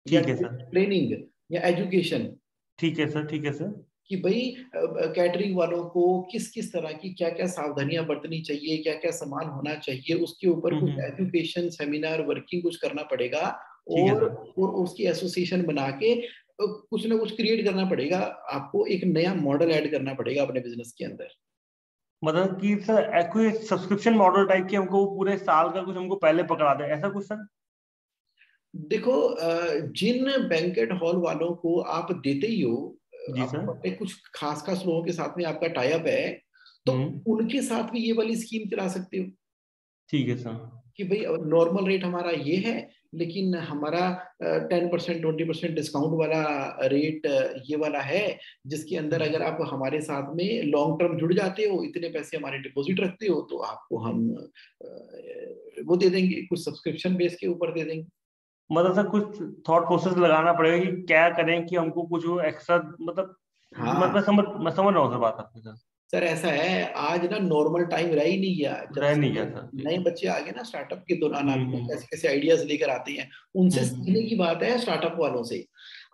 या ठीक है सर। ट्रेनिंग या एजुकेशन। ठीक है सर। ठीक है सर। कि भाई कैटरिंग वालों को किस किस तरह की क्या क्या सावधानियां बरतनी चाहिए, क्या क्या सामान होना चाहिए, उसके ऊपर कुछ हम्म। एजुकेशन सेमिनार वर्किंग कुछ करना पड़ेगा। ठीक है और सर। उसकी एसोसिएशन बना के कुछ ना कुछ क्रिएट करना पड़ेगा, आपको एक नया मॉडल ऐड करना पड़ेगा अपने बिजनेस के अंदर। मतलब कि सर कोई सब्सक्रिप्शन मॉडल टाइप की, हमको पूरे साल का कुछ हमको पहले पकड़ा दे, ऐसा कुछ सर? देखो जिन बैंकेट हॉल वालों को आप देते ही हो, जी आप सर। अपने कुछ खास खास लोगों के साथ में आपका टाई अप है, तो हम्म। उनके साथ भी ये वाली स्कीम चला सकते हो ठीक है सर। कि भाई नॉर्मल रेट हमारा ये है, लेकिन हमारा 10% 20% डिस्काउंट वाला रेट ये वाला है, जिसके अंदर अगर आप हमारे साथ में लॉन्ग टर्म जुड़ जाते हो, इतने पैसे हमारे डिपॉजिट रखते हो, तो आपको हम वो दे देंगे, कुछ सब्सक्रिप्शन बेस के ऊपर दे देंगे। मतलब सर कुछ थॉट प्रोसेस लगाना पड़ेगा कि क्या करें कि हमको कुछ एक्स्ट्रा, मतलब हाँ, मैं समझ रहा हूँ सर बात आपकी सर। सर ऐसा है, आज ना नॉर्मल टाइम रह ही नहीं गया। जब रह नहीं से गया सर जी। नए बच्चे आ गए ना स्टार्टअप के दौरान, आपको हम्म। कैसे कैसे आइडियाज लेकर आते हैं, उनसे सीखने हम्म। की बात है स्टार्टअप वालों से।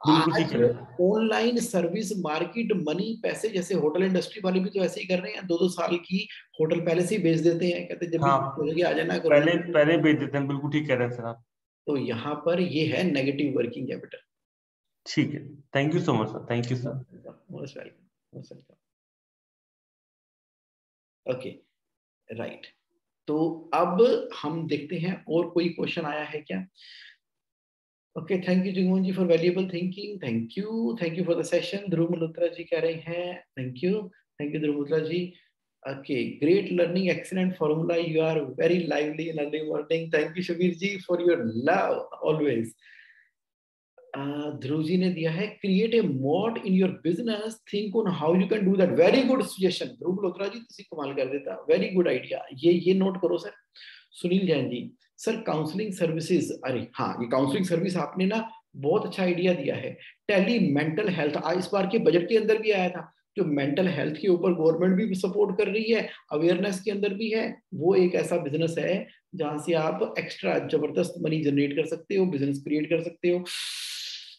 बिल्कुल ठीक आज कह रहे हैं sir. Online service market money पैसे, जैसे होटल इंडस्ट्री वाले भी तो ऐसे ही कर रहे हैं, 2-2 साल की होटल पहले से ही बेच देते हैं, कहते हैं जब भी हाँ, खोलेंगे आ जाना करो। पहले पहले भेज देते हैं, बिल्कुल ठीक कह रहे हैं सर आप। तो यहाँ पर ये है नेगेटिव वर्किंग कैपिटल। ठीक है, thank you so much sir, thank you sir. Most welcome, most welcome. Okay, right. तो अब हम देखते हैं और कोई क्वेश्चन आया है क्या। Okay, thank you Jagmohan ji for valuable thinking, thank you for the session. Dhruv Malhotra ji कह रहे हैं thank you Dhruv Malhotra ji. Okay, great learning, excellent formula, you are very lively in early morning. Thank you Shabir ji for your love always. Dhruv ji ने दिया है, create a mode in your business, think on how you can do that. Very good suggestion ध्रुव मल्होत्रा जी, तुसी कमाल कर देता, very good idea, ये note करो sir. Sunil Jain ji, sir counselling services, अरे हाँ ये काउंसलिंग सर्विस आपने ना बहुत अच्छा आइडिया दिया है। टेली मेंटल हेल्थ इस बार के बजट के अंदर भी आया था, जो मेंटल हेल्थ के ऊपर गवर्नमेंट भी सपोर्ट कर रही है, अवेयरनेस के अंदर भी है। वो एक ऐसा बिजनेस है जहां से आप एक्स्ट्रा जबरदस्त मनी जनरेट कर सकते हो, बिजनेस क्रिएट कर सकते हो।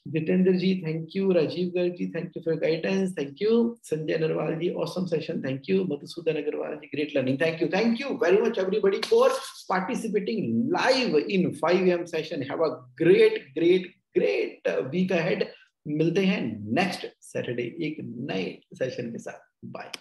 Jitendra ji thank you, Rajiv Garg ji thank you for guidance, thank you. Sanjay Narwal ji awesome session, thank you. Madhusudan Agarwal ji great learning, thank you very much everybody for participating live in 5 AM session. Have a great great great week ahead. मिलते हैं next Saturday एक नए session के साथ। Bye.